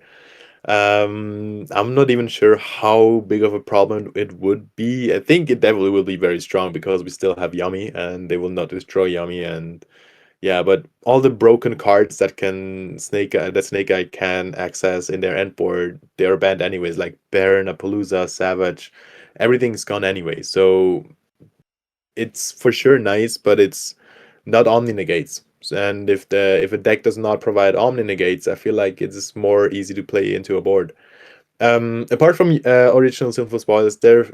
I'm not even sure how big of a problem it would be. I think it definitely will be very strong because we still have Yummy and they will not destroy Yummy. And yeah, but all the broken cards that Snake Eye can access in their end board, they are banned anyways, like Baron, Apalooza, Savage, everything's gone anyway. So it's for sure nice, but it's not omni negates. And if a deck does not provide omni negates, I feel like it's more easy to play into a board. Apart from original Sinful Spoilers, there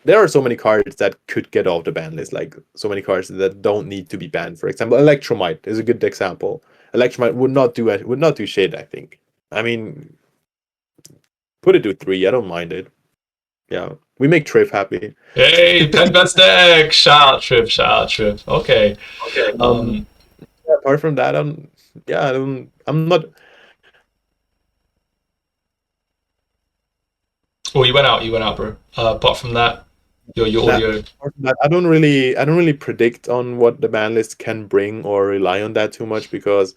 are so many cards that could get off the ban list, like so many cards that don't need to be banned. For example, Electromite is a good example. Electromite would not do shit, I think. I mean, put it to three, I don't mind it. Yeah. We make Triff happy. Hey, Penbet's deck. Shout out Trip. Shout out Trip. Okay. Okay. Um. Apart from that, I'm not. Oh, you went out. You went out, bro. Apart from that, your That, audio. I don't really predict on what the ban list can bring or rely on that too much because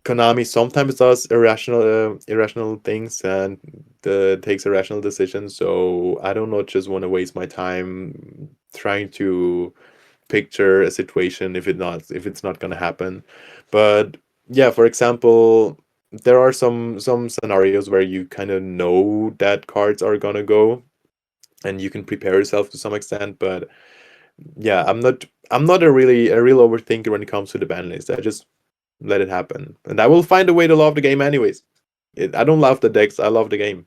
Konami sometimes does irrational things and takes irrational decisions. So I don't not just want to waste my time trying to picture a situation if it's not gonna happen. But yeah, for example, there are some scenarios where you kind of know that cards are gonna go and you can prepare yourself to some extent. But yeah, I'm not a real overthinker when it comes to the ban list. I just let it happen, and I will find a way to love the game anyways. I don't love the decks. I love the game.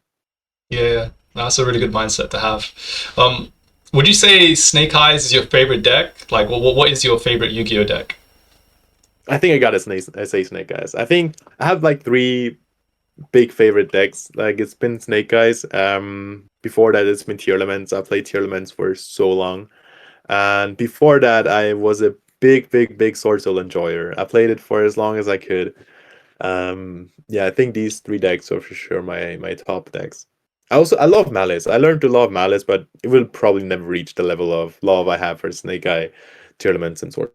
Yeah, yeah. That's a really good mindset to have. Um. Would you say Snake Eyes is your favorite deck? Like, what is your favorite Yu-Gi-Oh deck? I think I gotta say Snake Eyes. I think I have like three big favorite decks. Like it's been Snake Eyes. Before that it's been Tier Elements. I played Tier Elements for so long. And before that, I was a big Sword Soul enjoyer. I played it for as long as I could. Yeah, I think these three decks are for sure my top decks. I love Malice. I learned to love Malice, but it will probably never reach the level of love I have for Snake Eye, Tournaments, and Sword.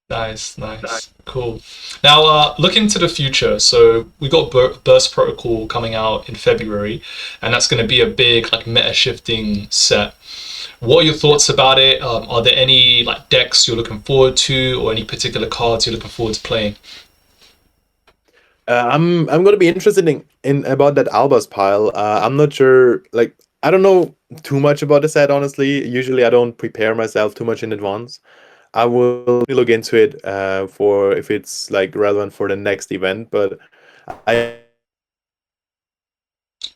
Nice, nice, cool. Now, look into the future. So we got Burst Protocol coming out in February, and that's going to be a big like meta shifting set. What are your thoughts about it? Are there any like decks you're looking forward to, or any particular cards you're looking forward to playing? I'm gonna be interested in about that Albus pile. I'm not sure. Like I don't know too much about the set honestly. Usually I don't prepare myself too much in advance. I will look into it for if it's like relevant for the next event. But I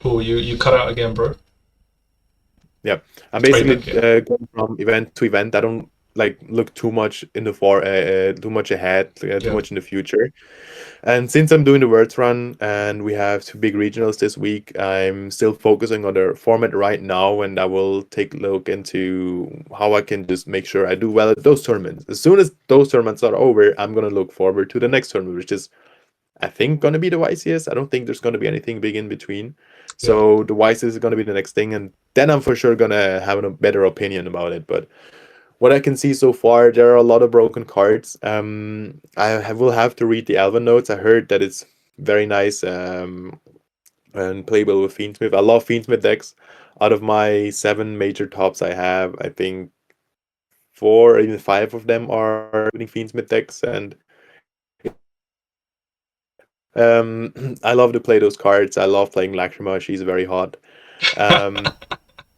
Oh, you cut out again, bro. yeah, I'm Right basically back, yeah. going from event to event. I don't like look too much in the too much ahead, too Yeah. much in the future. And since I'm doing the Worlds run and we have two big regionals this week, I'm still focusing on the format right now, and I will take a look into how I can just make sure I do well at those tournaments. As soon as those tournaments are over, I'm gonna look forward to the next tournament, which is I think gonna be the YCS. I don't think there's gonna be anything big in between. Yeah. So the YCS is gonna be the next thing, and then I'm for sure gonna have a better opinion about it. But what I can see so far, there are a lot of broken cards. Will have to read the Elven notes. I heard that it's very nice and playable with Fiendsmith. I love Fiendsmith decks. Out of my seven major tops I have, I think four or even five of them are winning Fiendsmith decks, and I love to play those cards. I love playing Lacrima. She's very hot. Um,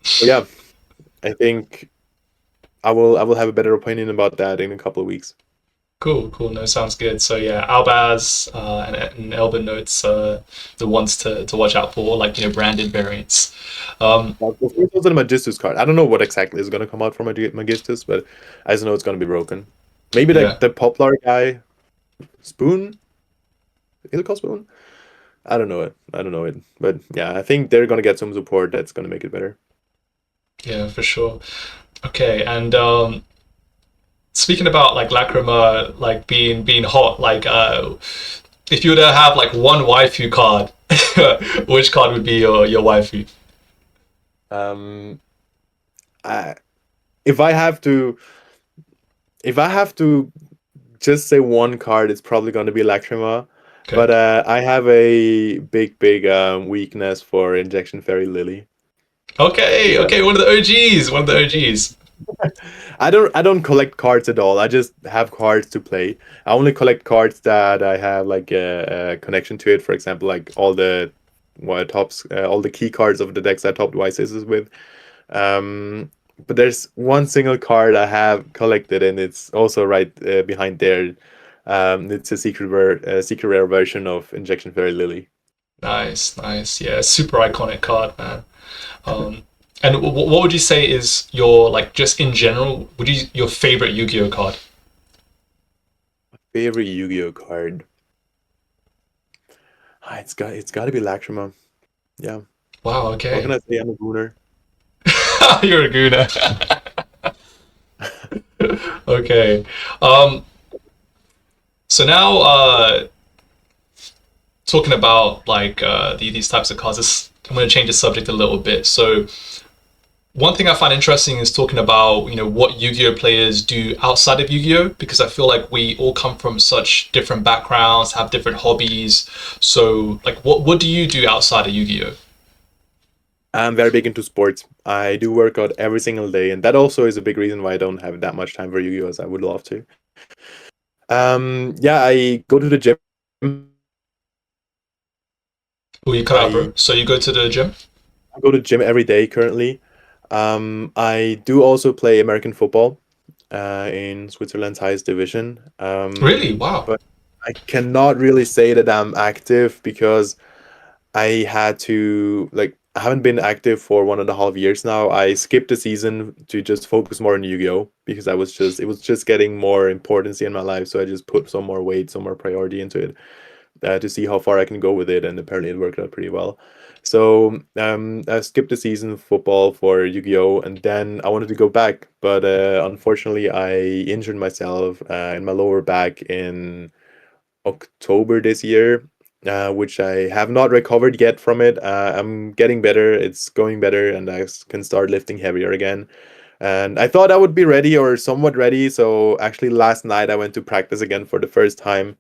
so yeah, I think I will have a better opinion about that in a couple of weeks. Cool, cool. No, sounds good. So yeah, Albaz and Elbin notes the ones to watch out for, like branded variants. Um, Well, the first one's a Magistus card. I don't know what exactly is going to come out from Magistus, but I just know it's going to be broken. Maybe yeah, the Poplar guy, Spoon? Is it called Spoon? I don't know it. I don't know it. But yeah, I think they're going to get some support that's going to make it better. yeah, for sure. Okay, and speaking about like Lacrima, like being hot, like if you were to have like one waifu card, which card would be your waifu? Um, I if I have to, if I have to just say one card, it's probably going to be Lacrima. Okay. But I have a big weakness for Injection Fairy Lily. Okay, Yeah. okay, one of the OGs, one of the OGs. I don't collect cards at all. I just have cards to play. I only collect cards that I have like a connection to it. For example, like all the tops, all the key cards of the decks I topped YCs with. Um, but there's one single card I have collected, and it's also right behind there. It's a secret rare version of Injection Fairy Lily. Nice, nice. Yeah, super iconic card, man. Um, and what would you say is your like just in general? Would you your favorite Yu-Gi-Oh card? Favorite Yu-Gi-Oh card? It's got to be Lacrima. Yeah. Wow. What can Okay. I say? I'm a gooner. You're a Guna. Okay. Um, so now talking about like these types of cards, I'm going to change the subject a little bit. So one thing I find interesting is talking about what Yu-Gi-Oh players do outside of Yu-Gi-Oh because I feel like we all come from such different backgrounds, have different hobbies. So like, what do you do outside of Yu-Gi-Oh? I'm very big into sports. I do work out every single day, and that also is a big reason why I don't have that much time for Yu-Gi-Oh as I would love to. Yeah, I go to the gym. Oh, you cut out, bro. I So you go to the gym? I go to the gym every day currently. I do also play American football in Switzerland's highest division. Really? Wow. But I cannot really say that I'm active because I had to like I haven't been active for 1.5 years now. I skipped the season to just focus more on Yu-Gi-Oh because it was just getting more importance in my life. So I just put some more weight, some more priority into it to see how far I can go with it, and apparently it worked out pretty well. So I skipped the season of football for Yu-Gi-Oh, and then I wanted to go back, but unfortunately I injured myself in my lower back in October this year, which I have not recovered yet from it. I'm getting better, it's going better, and can start lifting heavier again. And I thought I would be ready or somewhat ready. So actually, last night I went to practice again for the first time.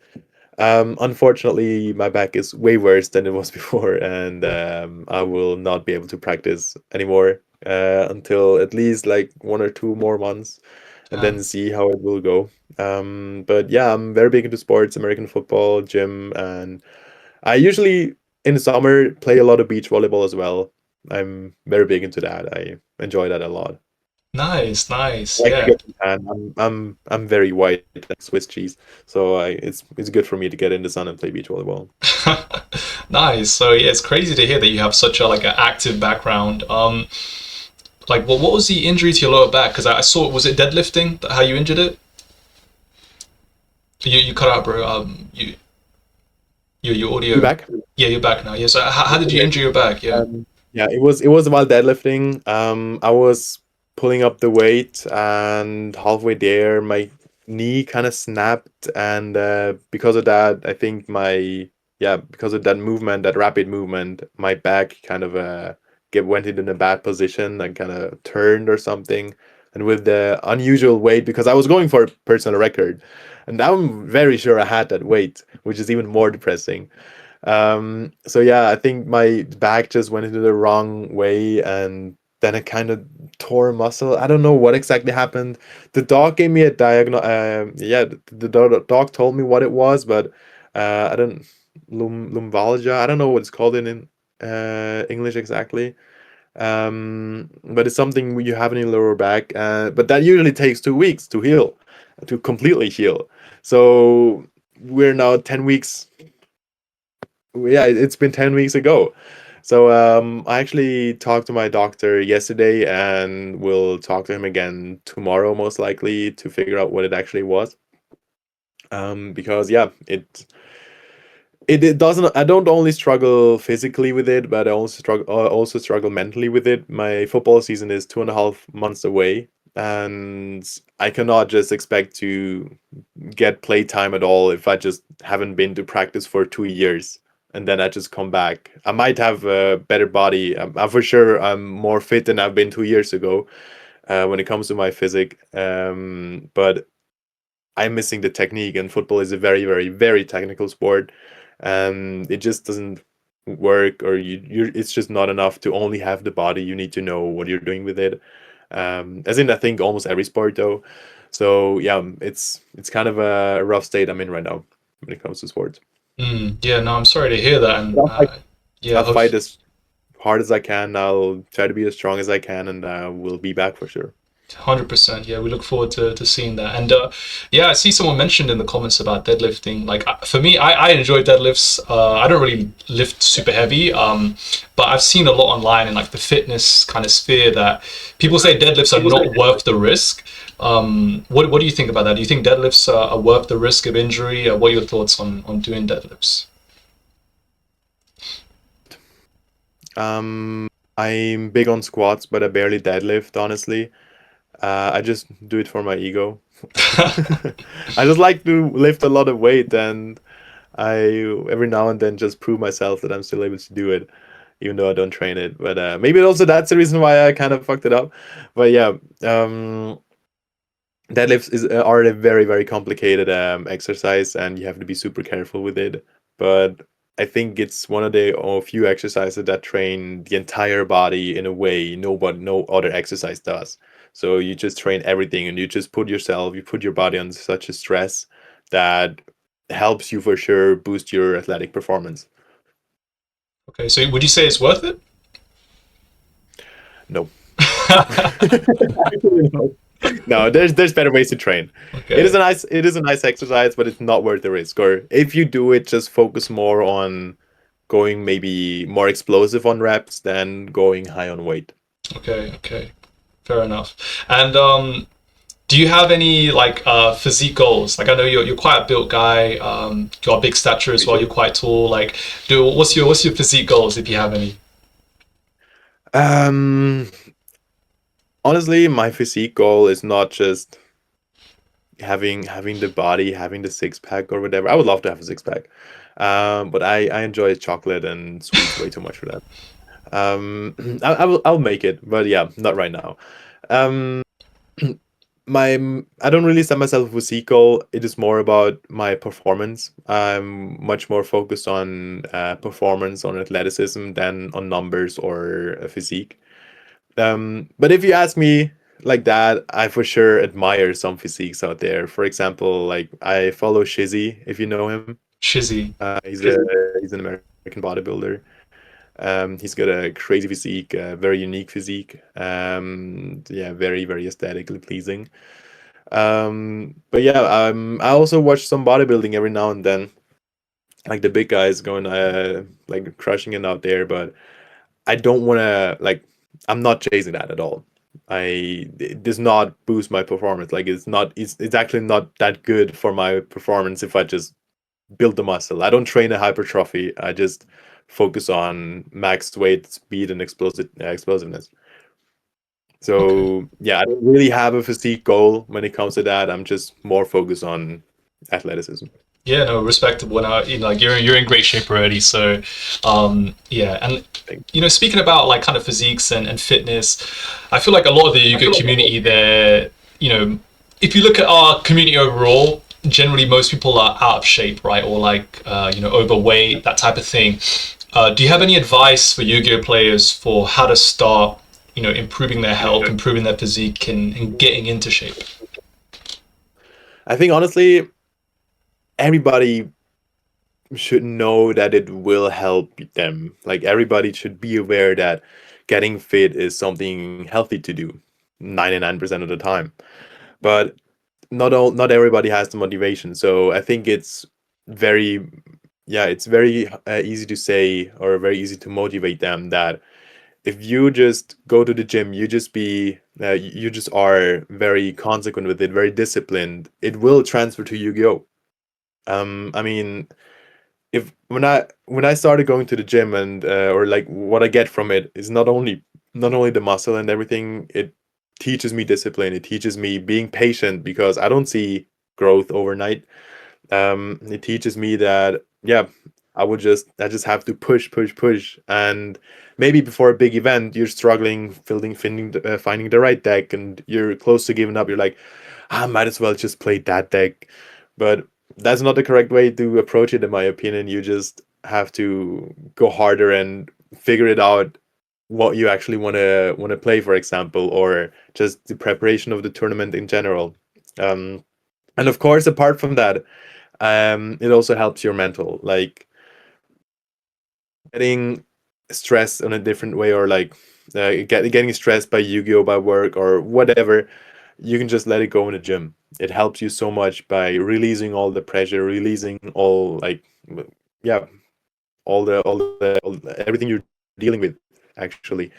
Unfortunately, my back is way worse than it was before, and I will not be able to practice anymore until at least like 1 or 2 more months, and Damn. then see how it will go. But yeah, I'm very big into sports, American football, gym, and I usually in the summer play a lot of beach volleyball as well. I'm very big into that. I enjoy that a lot. Nice, I nice. like to Yeah. get some tan. I'm very white like Swiss cheese, so it's good for me to get in the sun and play beach volleyball. Nice. So yeah, it's crazy to hear that you have such a like an active background. Like, what was the injury to your lower back? Because I saw, was it deadlifting how you injured it? You cut out, bro. Your You audio. back? Yeah, you're back now. Yeah. So how did you Okay. injure your back? Yeah. Yeah, it was while deadlifting. I was pulling up the weight, and halfway there, my knee kind of snapped, and because of that, I think because of that movement, that rapid movement, my back kind of get went in a bad position and kind of turned or something. And with the unusual weight, because I was going for a personal record, and I'm very sure I had that weight, which is even more depressing. So yeah, I think my back just went into the wrong way, and then it kind of tore a muscle. I don't know what exactly happened. The dog gave me a diagnose. Yeah, the dog told me what it was, but I don't lumbalgia. I don't know what it's called in English exactly. But it's something you have in your lower back. But that usually takes 2 weeks to heal, to completely heal. So we're now 10 weeks. Yeah, it's been 10 weeks ago. So I actually talked to my doctor yesterday, and we'll talk to him again tomorrow most likely to figure out what it actually was. Because yeah, it doesn't, I don't only struggle physically with it, but I also struggle mentally with it. My football season is 2.5 months away, and I cannot just expect to get playtime at all if I just haven't been to practice for 2 years and then I just come back. I might have a better body. I'm for sure I'm more fit than I've been 2 years ago. when it comes to my physique. But I'm missing the technique, and football is a very, very, very technical sport. It just doesn't work, or it's just not enough to only have the body. You need to know what you're doing with it. As in, I think almost every sport though. So yeah, it's kind of a rough state I'm in right now when it comes to sports. Yeah, no, I'm sorry to hear that, But and yeah, I'll hope. fight as hard as I can. I'll try to be as strong as I can, and we'll be back for sure. 100%. Yeah, we look forward to seeing that. And yeah, I see someone mentioned in the comments about deadlifting. Like for me, I enjoy deadlifts. I don't really lift super heavy, but I've seen a lot online in like the fitness kind of sphere that people say deadlifts are not worth the risk. What do you think about that? Do you think deadlifts are worth the risk of injury? What are your thoughts on doing deadlifts? I'm big on squats, but I barely deadlift, honestly. I just do it for my ego. I just like to lift a lot of weight, and I every now and then just prove myself that I'm still able to do it, even though I don't train it. But maybe also that's the reason why I kind of fucked it up. But yeah, deadlifts are a very, very complicated exercise, and you have to be super careful with it. But I think it's one of the few exercises that train the entire body in a way no other exercise does. So you just train everything, and you just you put your body under such a stress that helps you for sure boost your athletic performance. Okay, so would you say it's worth it? No. Actually, no. No, there's better ways to train. Okay. It is a nice exercise, but it's not worth the risk. Or if you do it, just focus more on going maybe more explosive on reps than going high on weight. Okay. Okay. Fair enough. And do you have any like physique goals? Like I know you're quite a built guy. You got a big stature as well. You're quite tall. Like, do what's your physique goals if you have any? Um, Honestly, my physique goal is not just having the body, having the six pack or whatever. I would love to have a six pack, but I enjoy chocolate and sweets way too much for that. I'll make it, but yeah, not right now. Um, my I don't really set myself a physique goal. It is more about my performance. I'm much more focused on performance, on athleticism than on numbers or physique. But if you ask me like that, I for sure admire some physiques out there. For example, like I follow Shizzy, if you know him. Shizzy. He's an American bodybuilder. He's got a crazy physique, very unique physique. Yeah, very, very aesthetically pleasing. But yeah, I also watch some bodybuilding every now and then, like the big guys going like crushing it out there. But I don't want to like. I'm not chasing that at all. It does not boost my performance. Like it's actually not that good for my performance if I just build the muscle. I don't train a hypertrophy. I just focus on max weight, speed, and explosiveness. Okay. So yeah, I don't really have a physique goal when it comes to that. I'm just more focused on athleticism. Yeah, no, respectable. And you know, like you're in great shape already. So, yeah, and you know, speaking about like kind of physiques and fitness, I feel like a lot of the yoga community there, you know, if you look at our community overall, generally most people are out of shape, right, or like you know, overweight, that type of thing. Do you have any advice for Yu-Gi-Oh players for how to start, you know, improving their health, improving their physique, and getting into shape? I think honestly, everybody should know that it will help them. Like everybody should be aware that getting fit is something healthy to do 99% of the time. But not everybody has the motivation. So I think it's very it's very easy to say or very easy to motivate them that if you just go to the gym, you just are very consequent with it, very disciplined, it will transfer to Yu-Gi-Oh. I mean, if when I started going to the gym and or like what I get from it is not only the muscle and everything, it teaches me discipline. It teaches me being patient because I don't see growth overnight. It teaches me that yeah, I just have to push, and maybe before a big event you're struggling finding the right deck, and you're close to giving up. You're like, I might as well just play that deck, but that's not the correct way to approach it, in my opinion. You just have to go harder and figure it out what you actually want to play, for example, or just the preparation of the tournament in general. Um, and of course, apart from that, it also helps your mental, like getting stressed in a different way, or like getting stressed by Yu-Gi-Oh, by work or whatever. You can just let it go in the gym. It helps you so much by releasing all the pressure, releasing all, like, yeah, everything you're dealing with, actually.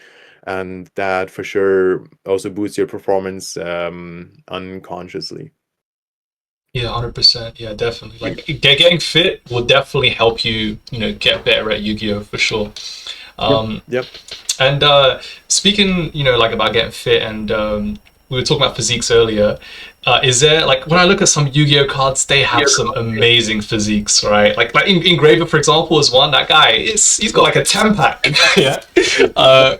And that for sure also boosts your performance unconsciously. Yeah, 100%. Yeah, definitely. Like getting fit will definitely help you, get better at Yu-Gi-Oh for sure. Yep, Um, yep. and speaking, like about getting fit, and we were talking about physiques earlier. Is there, like, when I look at some Yu-Gi-Oh cards, they have some amazing physiques, right? Like Engraver, for example, is one. That guy he's got like a 10 pack. Yeah. Uh,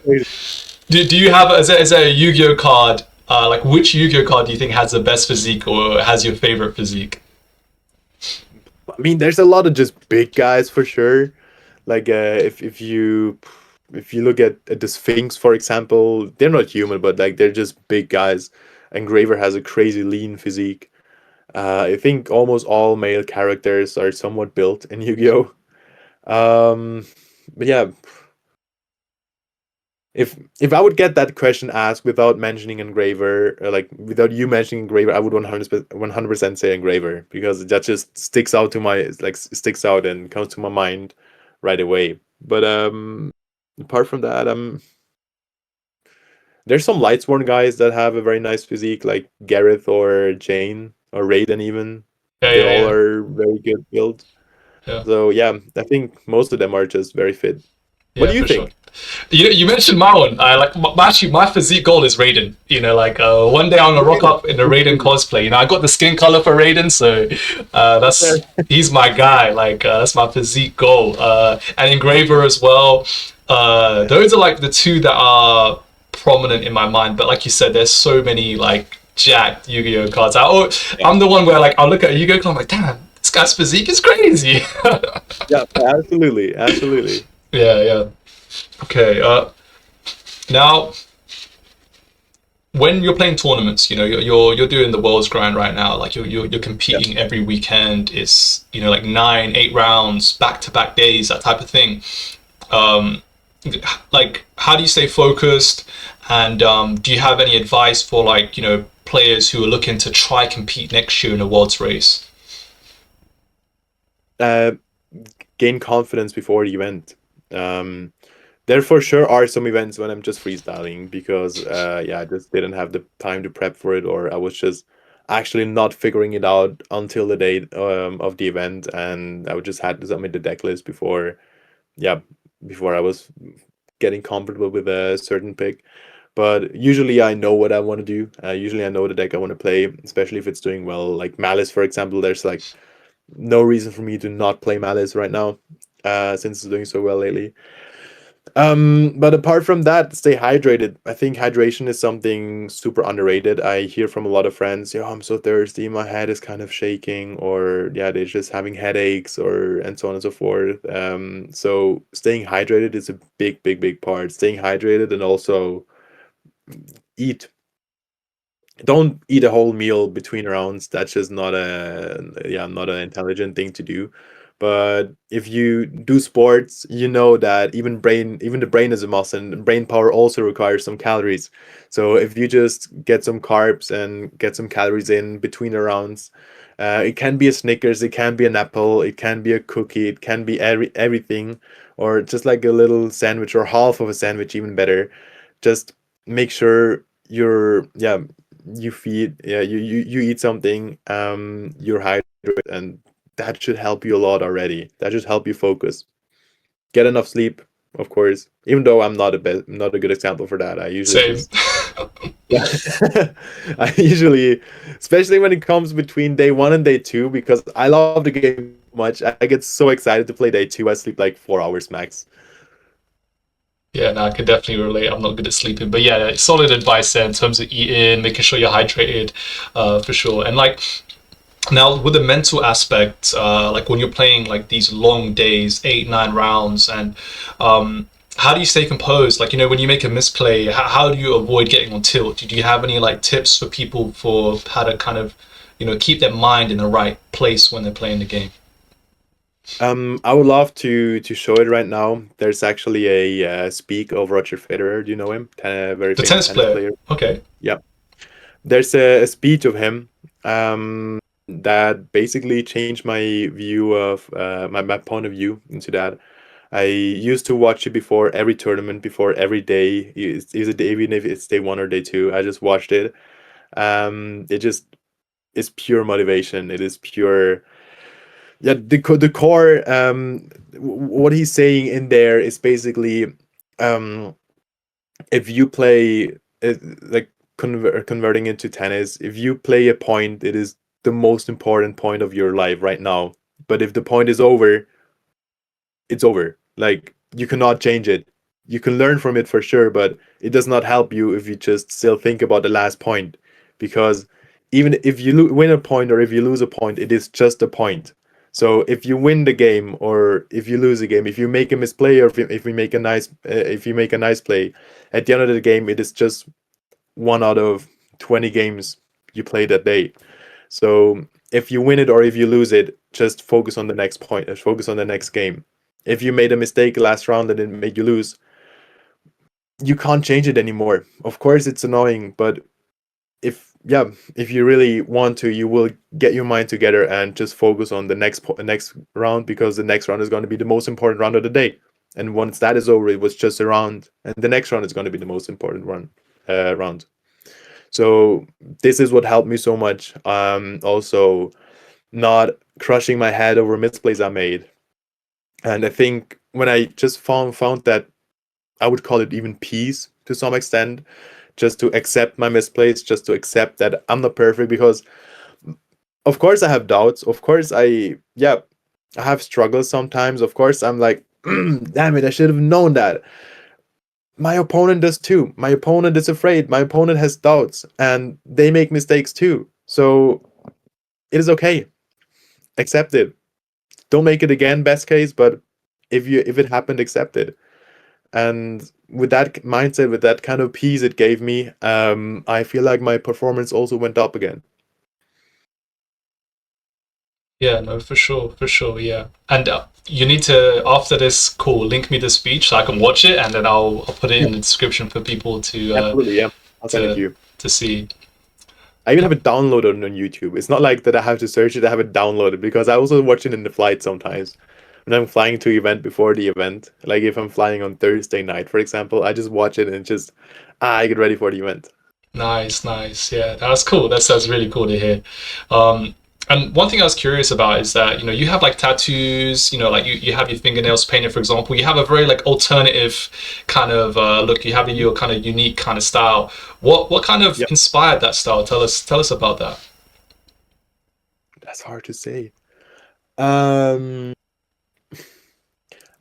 do you have, is there a Yu-Gi-Oh card? Like, which Yu-Gi-Oh card do you think has the best physique or has your favorite physique? I mean, there's a lot of just big guys for sure. Like if you look at the Sphinx, for example, they're not human, but like they're just big guys. And Graver has a crazy lean physique. I think almost all male characters are somewhat built in Yu-Gi-Oh. Um, but yeah, if I would get that question asked without mentioning Engraver, like without you mentioning Engraver, I would 100% say Engraver, because that just sticks out to my, like, sticks out and comes to my mind right away. But apart from that, there's some Lightsworn guys that have a very nice physique, like Gareth or Jane or Raiden even. Yeah, They yeah, all yeah, are very good build. yeah. So yeah, I think most of them are just very fit. What Yeah, do you for sure. think? You mentioned my one. I like actually my physique goal is Raiden. Like one day I'm gonna rock up in the Raiden cosplay. I got the skin color for Raiden, so that's he's my guy. Like that's my physique goal. And Engraver as well. Those are like the two that are prominent in my mind. But like you said, there's so many like jacked Yu-Gi-Oh cards. I'm the one where like I'll look at a Yu-Gi-Oh card, I'm like, damn, this guy's physique is crazy. Yeah, absolutely, absolutely. Yeah, yeah. Okay. Now, when you're playing tournaments, you're doing the world's grind right now. Like you're Yeah. competing every weekend. It's like 9, 8 rounds, back to back days, that type of thing. Um, like how do you stay focused? And do you have any advice for like players who are looking to try compete next year in a world's race? Uh, Gain confidence before the event. Um, there for sure are some events when I'm just freestyling because yeah, I just didn't have the time to prep for it, or I was just actually not figuring it out until the date of the event, and I would just had to submit the deck list before, yeah, before I was getting comfortable with a certain pick. But usually I know what I want to do. Usually I know the deck I want to play, especially if it's doing well. Like Malice, for example, there's like no reason for me to not play Malice right now, since it's doing so well lately. But apart from that, stay hydrated. I think hydration is something super underrated. I hear from a lot of friends, "Yo, I'm so thirsty, my head is kind of shaking," or yeah, they're just having headaches, or and so on and so forth. So staying hydrated is a big part. Staying hydrated, and also eat. Don't eat a whole meal between rounds. That's just not not an intelligent thing to do. But if you do sports, you know that even the brain is a muscle, and brain power also requires some calories. So if you just get some carbs and get some calories in between the rounds, it can be a Snickers, it can be an apple, it can be a cookie, it can be everything, or just like a little sandwich or half of a sandwich, even better. Just make sure you feed, you eat something, you're hydrated, and that should help you a lot already. That should help you focus. Get enough sleep, of course, even though I'm not a good example for that. I usually Same. just Yeah. I usually, especially when it comes between day one and day two, because I love the game so much. I get so excited to play day two. I sleep like 4 hours max. Yeah, no, I could definitely relate. I'm not good at sleeping, but yeah, solid advice there in terms of eating, making sure you're hydrated, for sure. And like now with the mental aspect, like when you're playing like these long days, 8, 9 rounds, and how do you stay composed? Like when you make a misplay, how do you avoid getting on tilt? Do you have any like tips for people for how to kind of keep their mind in the right place when they're playing the game? I would love to show it right now. There's actually a speak of Roger Federer. Do you know him? Very The famous tennis tennis player. player. Okay. Yeah. There's a speech of him that basically changed my view of my point of view into that. I used to watch it before every tournament, before every day. Is it even if it's day one or day two? I just watched it. It just is pure motivation. It is pure. Yeah, the core. What he's saying in there is basically, um, if you play like converting into tennis, if you play a point, it is the most important point of your life right now. But if the point is over, it's over. Like you cannot change it. You can learn from it for sure, but it does not help you if you just still think about the last point, because even if you win a point or if you lose a point, it is just a point. So if you win the game or if you lose a game, if you make a misplay or if we make a nice if you make a nice play, at the end of the game, it is just one out of 20 games you play that day. So if you win it or if you lose it, just focus on the next point, focus on the next game. If you made a mistake last round and it made you lose, you can't change it anymore. Of course, it's annoying, but if you really want to, you will get your mind together and just focus on the next round, because the next round is going to be the most important round of the day. And once that is over, it was just a round, and the next round is going to be the most important round. So this is what helped me so much. Also, not crushing my head over misplays I made. And I think when I just found that, I would call it even peace to some extent, just to accept my misplays, just to accept that I'm not perfect, because of course I have doubts. Of course I have struggles sometimes. Of course I'm like, damn it, I should have known that. My opponent does too. My opponent is afraid. My opponent has doubts and they make mistakes too. So it is okay. Accept it. Don't make it again, best case, but if it happened, accept it. And with that mindset, with that kind of peace it gave me, I feel like my performance also went up again. Yeah, no, for sure, yeah. And you need to, after this call, link me the speech so I can watch it, and then I'll put it Yeah, in the description for people absolutely. Yeah, I'll send it to to you. to see. I even have it downloaded on YouTube. It's not like that I have to search it. I have it downloaded because I also watch it in the flight sometimes. When I'm flying to event before the event, like if I'm flying on Thursday night, for example, I just watch it and just I get ready for the event. Nice, nice. Yeah, that's cool. That's really cool to hear. And one thing I was curious about is that you have like tattoos. Like you have your fingernails painted, for example. You have a very like alternative kind of look. You have your kind of unique kind of style. What kind of Yep, inspired that style? Tell us about that. that's hard to say. Um,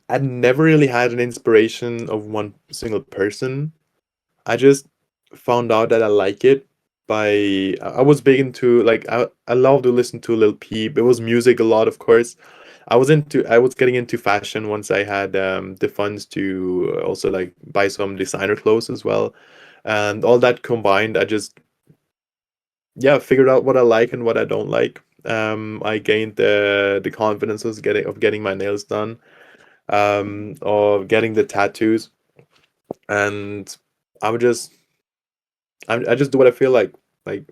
I never really had an inspiration of one single person. I just found out that I like it by I was big into like I love to listen to Lil Peep. It was music a lot, of course. I was getting into fashion once I had the funds to also like buy some designer clothes as well. And all that combined, I just figured out what I like and what I don't like. I gained the confidence of getting my nails done, of getting the tattoos, and I would just I just do what I feel like. Like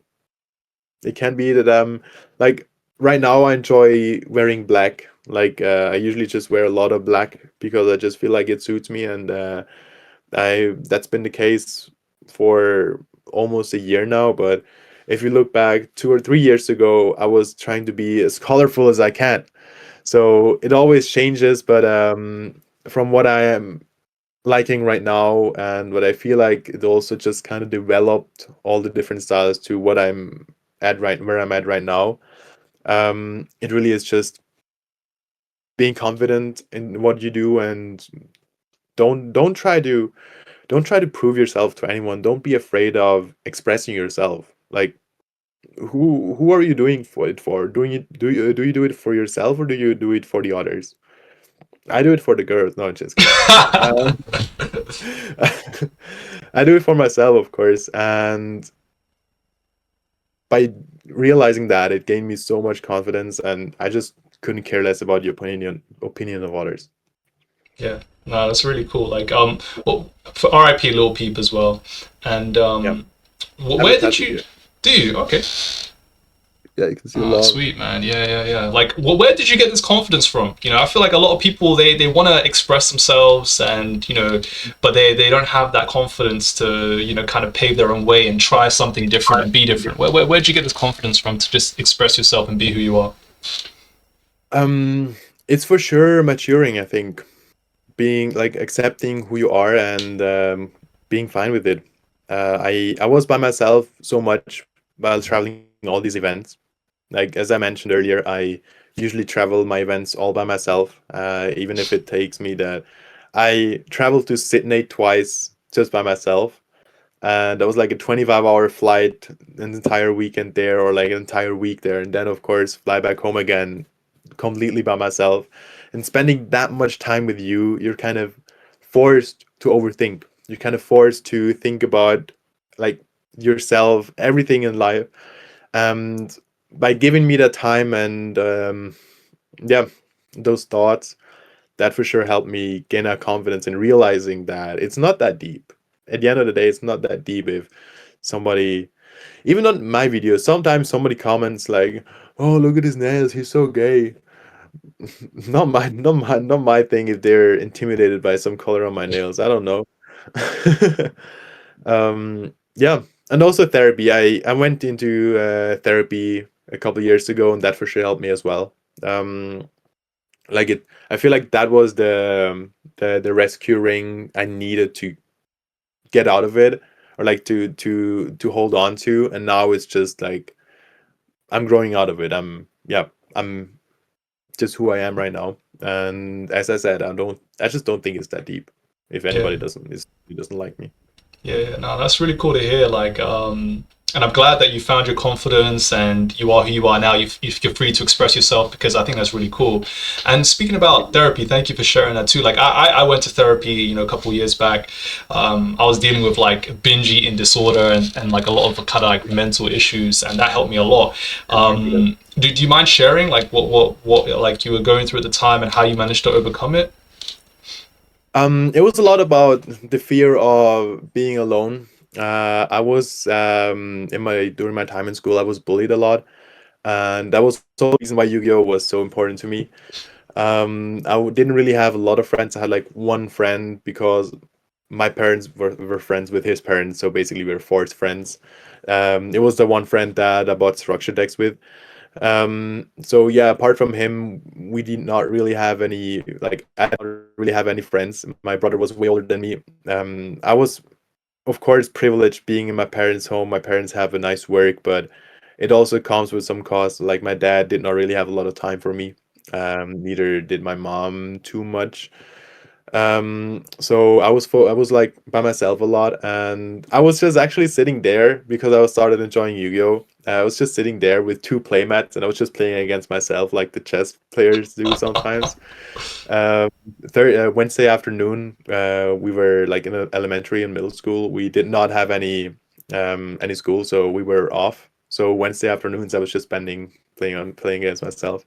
it can be that like right now I enjoy wearing black. Like I usually just wear a lot of black because I just feel like it suits me, and I that's been the case for almost a year now. But if you look back 2 or 3 years ago, I was trying to be as colorful as I can. So it always changes, but from what I am liking right now, and what I feel like it also just kind of developed all the different styles to what I'm at right where I'm at right now. It really is just being confident in what you do, and don't try to prove yourself to anyone. Don't be afraid of expressing yourself. Like, who are you doing for it for? Do you do it for yourself, or do you do it for the others? I do it for the girls. No, just kidding. Um, I do it for myself, of course, and by realizing that, it gained me so much confidence, and I just couldn't care less about the opinion of others. Yeah, no, that's really cool. Like, well, for RIP Lil Peep as well. And Yeah, I have a where did tattoo you here. do you? Okay. Yeah, you can see a Ah, lot. sweet man. Yeah, yeah, yeah. Like, where did you get this confidence from? I feel like a lot of people they want to express themselves, and but they don't have that confidence to kind of pave their own way and try something different and be different. Where'd you get this confidence from to just express yourself and be who you are? Um, it's for sure maturing, I think. Being like accepting who you are, and being fine with it. I was by myself so much while traveling all these events. Like as I mentioned earlier, I usually travel my events all by myself, even if it takes me that I traveled to Sydney twice just by myself. And that was like a 25-hour flight, an entire weekend there, or like an entire week there, and then of course fly back home again completely by myself. And spending that much time with you, you're kind of forced to overthink. You're kind of forced to think about like yourself, everything in life. And by giving me that time, and yeah, those thoughts, that for sure helped me gain that confidence in realizing that it's not that deep. At the end of the day, it's not that deep. If somebody, even on my videos, sometimes somebody comments like, "Oh, look at his nails, he's so gay." Not my thing. If they're intimidated by some color on my nails, I don't know. Yeah, and also therapy. I went into therapy a couple years ago, and that for sure helped me as well. Um, like it, I feel like that was the rescue ring I needed to get out of it, or like to hold on to, and now it's just like I'm growing out of it. I'm just who I am right now. And as I said, I just don't think it's that deep. If Yeah. anybody doesn't like me. Yeah, yeah, no, that's really cool to hear. Like, and I'm glad that you found your confidence and you are who you are now. You're free to express yourself because I think that's really cool. And speaking about therapy, thank you for sharing that too. Like, I went to therapy, a couple of years back. I was dealing with like binge eating disorder and like a lot of kind of like mental issues, and that helped me a lot. Do you mind sharing like what like you were going through at the time and how you managed to overcome it? It was a lot about the fear of being alone. I was in my during my time in school, I was bullied a lot, and that was also the reason why Yu-Gi-Oh was so important to me. Didn't really have a lot of friends. I had like one friend because my parents were friends with his parents, so basically we were forced friends. It was the one friend that I bought structure decks with. So yeah, apart from him, we did not really have any, like, I did not really have any friends. My brother was way older than me. I was, of course, privileged being in my parents' home. My parents have a nice work, but it also comes with some costs. Like my dad did not really have a lot of time for me. Neither did my mom too much. So I was like by myself a lot, and I was just actually sitting there because I was started enjoying Yu-Gi-Oh. I was just sitting there with two playmats, and I was just playing against myself like the chess players do sometimes. Um, Wednesday afternoon, we were like in elementary and middle school. We did not have any school, so we were off. So Wednesday afternoons, I was just spending playing against myself.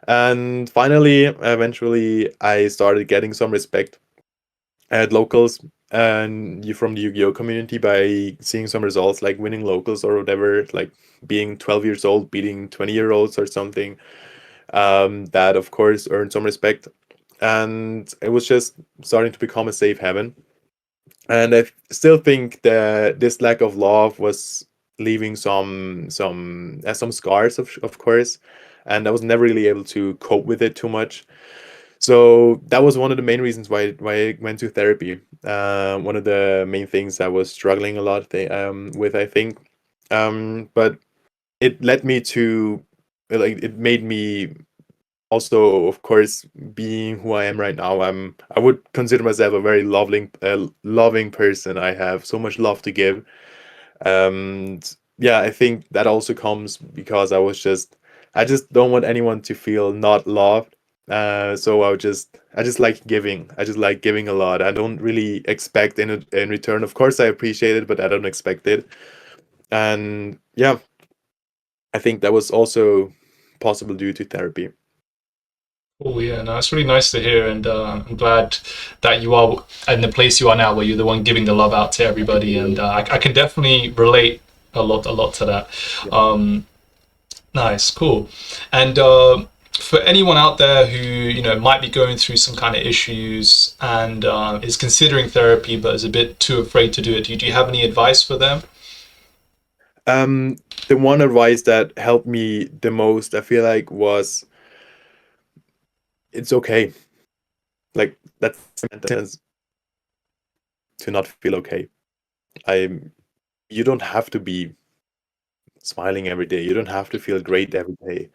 And finally, eventually, I started getting some respect at locals and you from the Yu-Gi-Oh community by seeing some results like winning locals or whatever, like being 12 years old, beating 20-year-olds or something. That of course earned some respect, and it was just starting to become a safe haven. And I still think that this lack of love was leaving some scars, of course, and I was never really able to cope with it too much. So that was one of the main reasons why I went to therapy. One of the main things I was struggling a lot with, I think. But it led me to, like, it made me also, of course, being who I am right now. I would consider myself a very loving person. I have so much love to give. Yeah, I think that also comes because I just don't want anyone to feel not loved. So I just like giving. I just like giving a lot. I don't really expect in return. Of course, I appreciate it, but I don't expect it. And yeah, I think that was also possible due to therapy. Oh yeah, no, it's really nice to hear, and I'm glad that you are in the place you are now, where you're the one giving the love out to everybody, and I can definitely relate a lot to that. Yeah. Nice, cool, and for anyone out there who might be going through some kind of issues and is considering therapy but is a bit too afraid to do it, do you have any advice for them? Um, the one advice that helped me the most, I feel like, was it's okay. Like that's the sentence to not feel okay. I You don't have to be smiling every day. You don't have to feel great every day.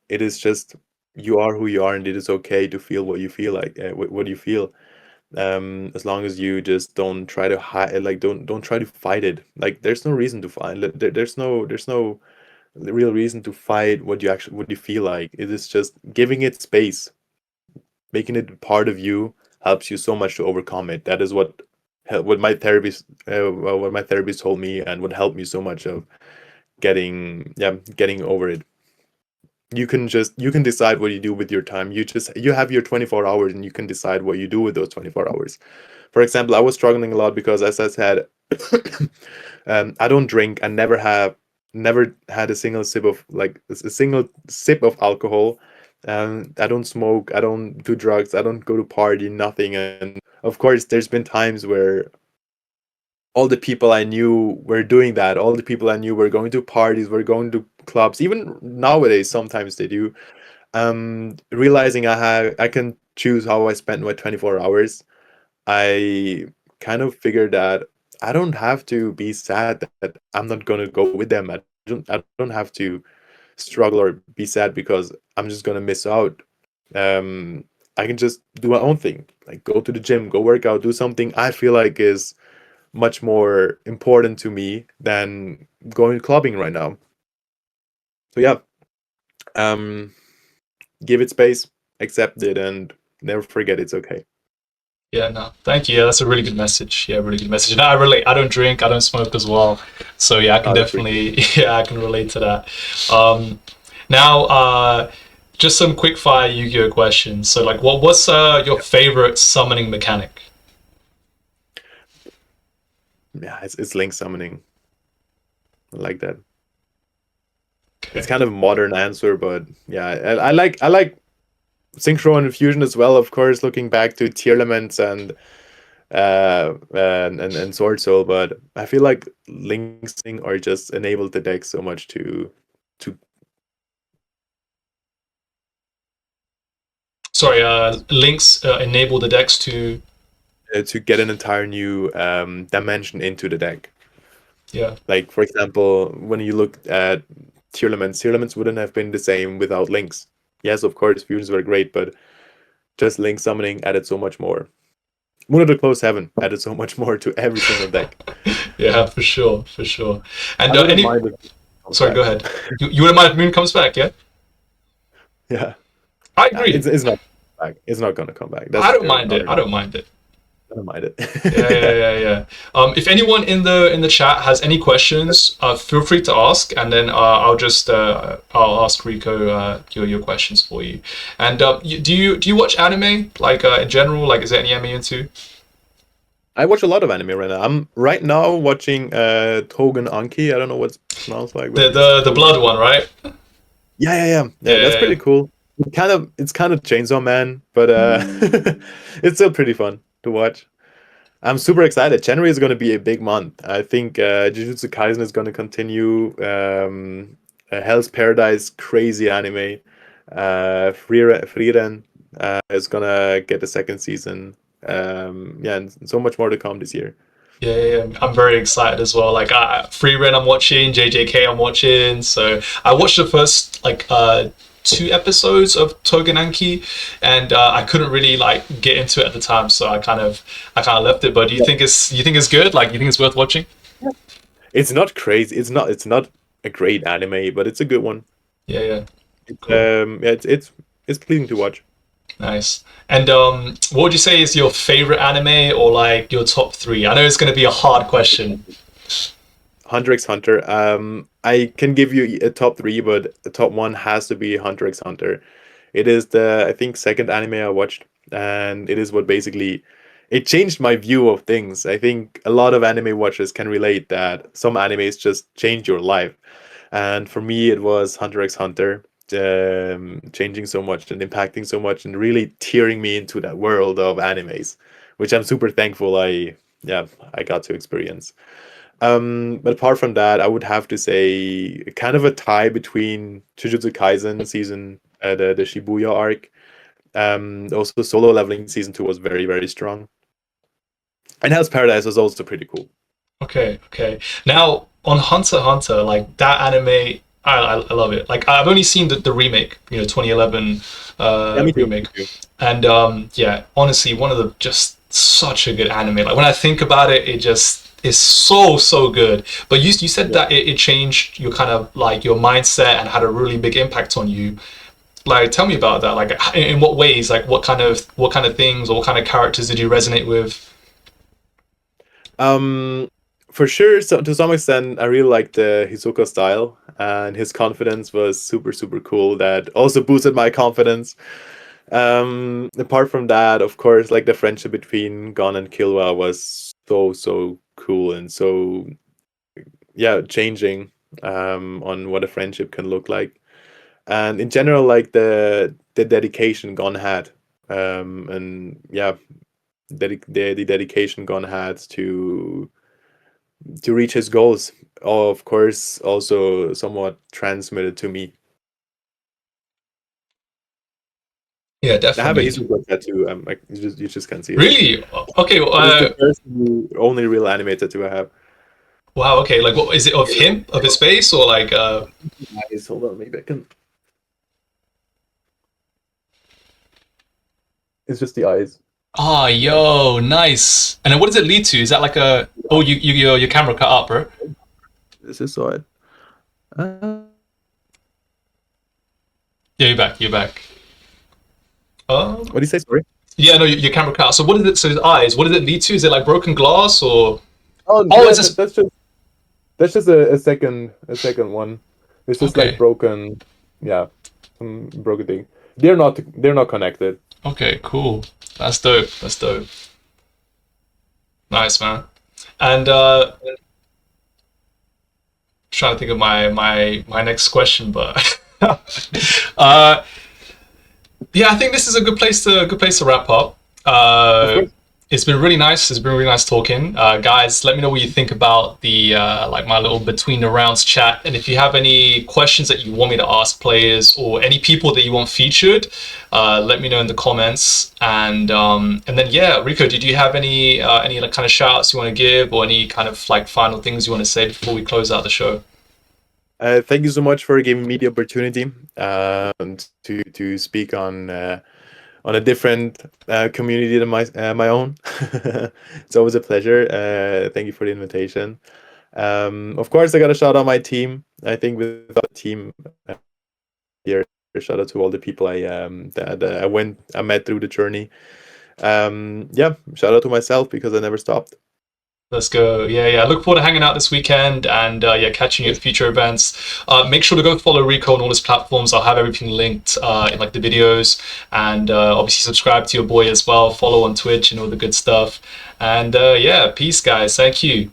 It is just you are who you are, and it is okay to feel what you feel like, what you feel. As long as you just don't try to hide, like don't try to fight it. Like there's no reason to fight. There's no real reason to fight what you feel like. It is just giving it space, making it part of you helps you so much to overcome it. That is what my therapist what my therapist told me, and what helped me so much of getting over it. You can decide what you do with your time. You have your 24 hours, and you can decide what you do with those 24 hours. For example, I was struggling a lot because, as I said, I don't drink. I never had a single sip of a single sip of alcohol. I don't smoke. I don't do drugs. I don't go to party. Nothing. And of course, there's been times where all the people I knew were doing that. All the people I knew were going to parties, were going to clubs. Even nowadays, sometimes they do. Realizing I can choose how I spend my 24 hours. I kind of figured that I don't have to be sad that I'm not gonna go with them. I don't have to struggle or be sad because I'm just gonna miss out. Um, I can just do my own thing, like go to the gym, go work out, do something I feel like is much more important to me than going clubbing right now. So yeah, um, give it space, accept it, and never forget it's okay. Yeah, no, thank you. Yeah, that's a really good message. Yeah, really good message. And I relate. I don't drink. I don't smoke as well. So yeah, I can Oh, that's really definitely yeah, I can relate to that. Um, now, just some quick fire Yu-Gi-Oh questions. So like, what's your favorite summoning mechanic? yeah, it's link summoning. I like that. It's Okay. kind of a modern answer, but yeah, I like synchro and fusion as well. Of course, looking back to tier elements and sword soul, but I feel like links are just enabled the deck so much to Sorry, links enable the decks to get an entire new dimension into the deck. yeah. Like for example, when you look at tier elements wouldn't have been the same without links. Yes, of course, fusions were great, but just link summoning added so much more. Moon of the Close Heaven added so much more to every single deck. Yeah, for sure, for sure. And I wouldn't any, mind if it comes sorry, go back. ahead. You wouldn't mind if Moon comes back, yeah? Yeah, I agree. it's not back. It's not gonna come back. I That's don't mind it. another. I don't mind it. I don't mind Yeah, yeah, it. yeah, yeah. If anyone in the chat has any questions, feel free to ask, and then I'll ask Rico your questions for you. And do you watch anime like in general? Like, is there any anime into I watch a lot of anime right now. I'm right now watching Togen Anki. I don't know what's pronounced like, but it's the Togen. blood one, right? Yeah. Yeah, That's yeah, pretty yeah. cool. It's kind of Chainsaw Man, but it's still pretty fun to watch. I'm super excited. January is going to be a big month. I think Jujutsu Kaisen is going to continue. Hell's Paradise, crazy anime. Frieren. is gonna get a second season. Yeah, and so much more to come this year. Yeah, yeah, yeah. I'm very excited as well. Like Free Ren, I'm watching. JJK, I'm watching. So I watched the first like two episodes of Togenanki, and I couldn't really like get into it at the time, so I kind of left it. But do you think it's good? Like, you think it's worth watching? It's not crazy. It's not a great anime, but it's a good one. Yeah, yeah, cool, Yeah, it's pleasing to watch. nice. And what would you say is your favorite anime or like your top three? I know it's gonna be a hard question. Hunter x Hunter. I can give you a top three, but the top one has to be Hunter x Hunter. It is the, I think, second anime I watched, and it is what basically it changed my view of things. I think a lot of anime watchers can relate that some animes just change your life, and for me, it was Hunter x Hunter, changing so much and impacting so much, and really tearing me into that world of animes, which I'm super thankful I got to experience. But apart from that, I would have to say kind of a tie between Jujutsu Kaisen season, the Shibuya arc. Also Solo Leveling season 2 was very, very strong. And Hell's Paradise was also pretty cool. Okay, okay. Now on Hunter x Hunter, like that anime, I love it. Like I've only seen the remake, 2011 Yeah, me too. remake, Me too. and yeah, honestly, one of the just such a good anime. Like when I think about it, it just is so good. But you said Yeah. that it changed your kind of like your mindset and had a really big impact on you. Like tell me about that. Like in what ways? Like what kind of things or what kind of characters did you resonate with? Um, for sure, so to some extent, I really liked the Hisoka style, and his confidence was super, super cool. That also boosted my confidence. Apart from that, of course, like the friendship between Gon and Killua was so cool and so, yeah, changing on what a friendship can look like. And in general, like the dedication Gon had, and yeah, the dedication Gon had to reach his goals. Of course, also somewhat transmitted to me. Yeah, I have a definitely. Hisoka tattoo. Like you just can't see it. Really? Okay. It is the first and only real anime tattoo I have. Wow. Okay. Like, what is it of him, of his face, or like? Eyes. Hold on, maybe I can. It's just the eyes. Ah, Yeah. yo, nice. And then what does it lead to? Is that like a? Oh, your camera cut up, bro. This is so it. Uh, Yeah, you're back. You're back. what do you say? Sorry. Yeah, no, your camera cut out. So what is it? So his eyes. What does it lead to? Is it like broken glass or? Oh Oh, yeah, it's just that's just a second one. It's just like okay. broken. Yeah, some broken thing. They're not connected. Okay, cool. That's dope. That's dope. Nice, man. And trying to think of my next question, but uh, yeah, I think this is a good place to wrap up. Of course. It's been really nice. It's been really nice talking, guys. Let me know what you think about the like my little between the rounds chat, and if you have any questions that you want me to ask players or any people that you want featured, let me know in the comments. And then yeah, Rico, did you have any like kind of shout outs you want to give or any kind of like final things you want to say before we close out the show? Thank you so much for giving me the opportunity to speak on a different community than my own. It's always a pleasure. Thank you for the invitation. Of course, I got to shout out my team. I think without the team here, shout out to all the people I met through the journey. Yeah, shout out to myself because I never stopped. Let's go. Yeah, yeah. I look forward to hanging out this weekend and yeah, catching you at future events. Make sure to go follow Rico on all his platforms. I'll have everything linked in like the videos, and obviously subscribe to your boy as well. Follow on Twitch and all the good stuff. And yeah, peace, guys. Thank you.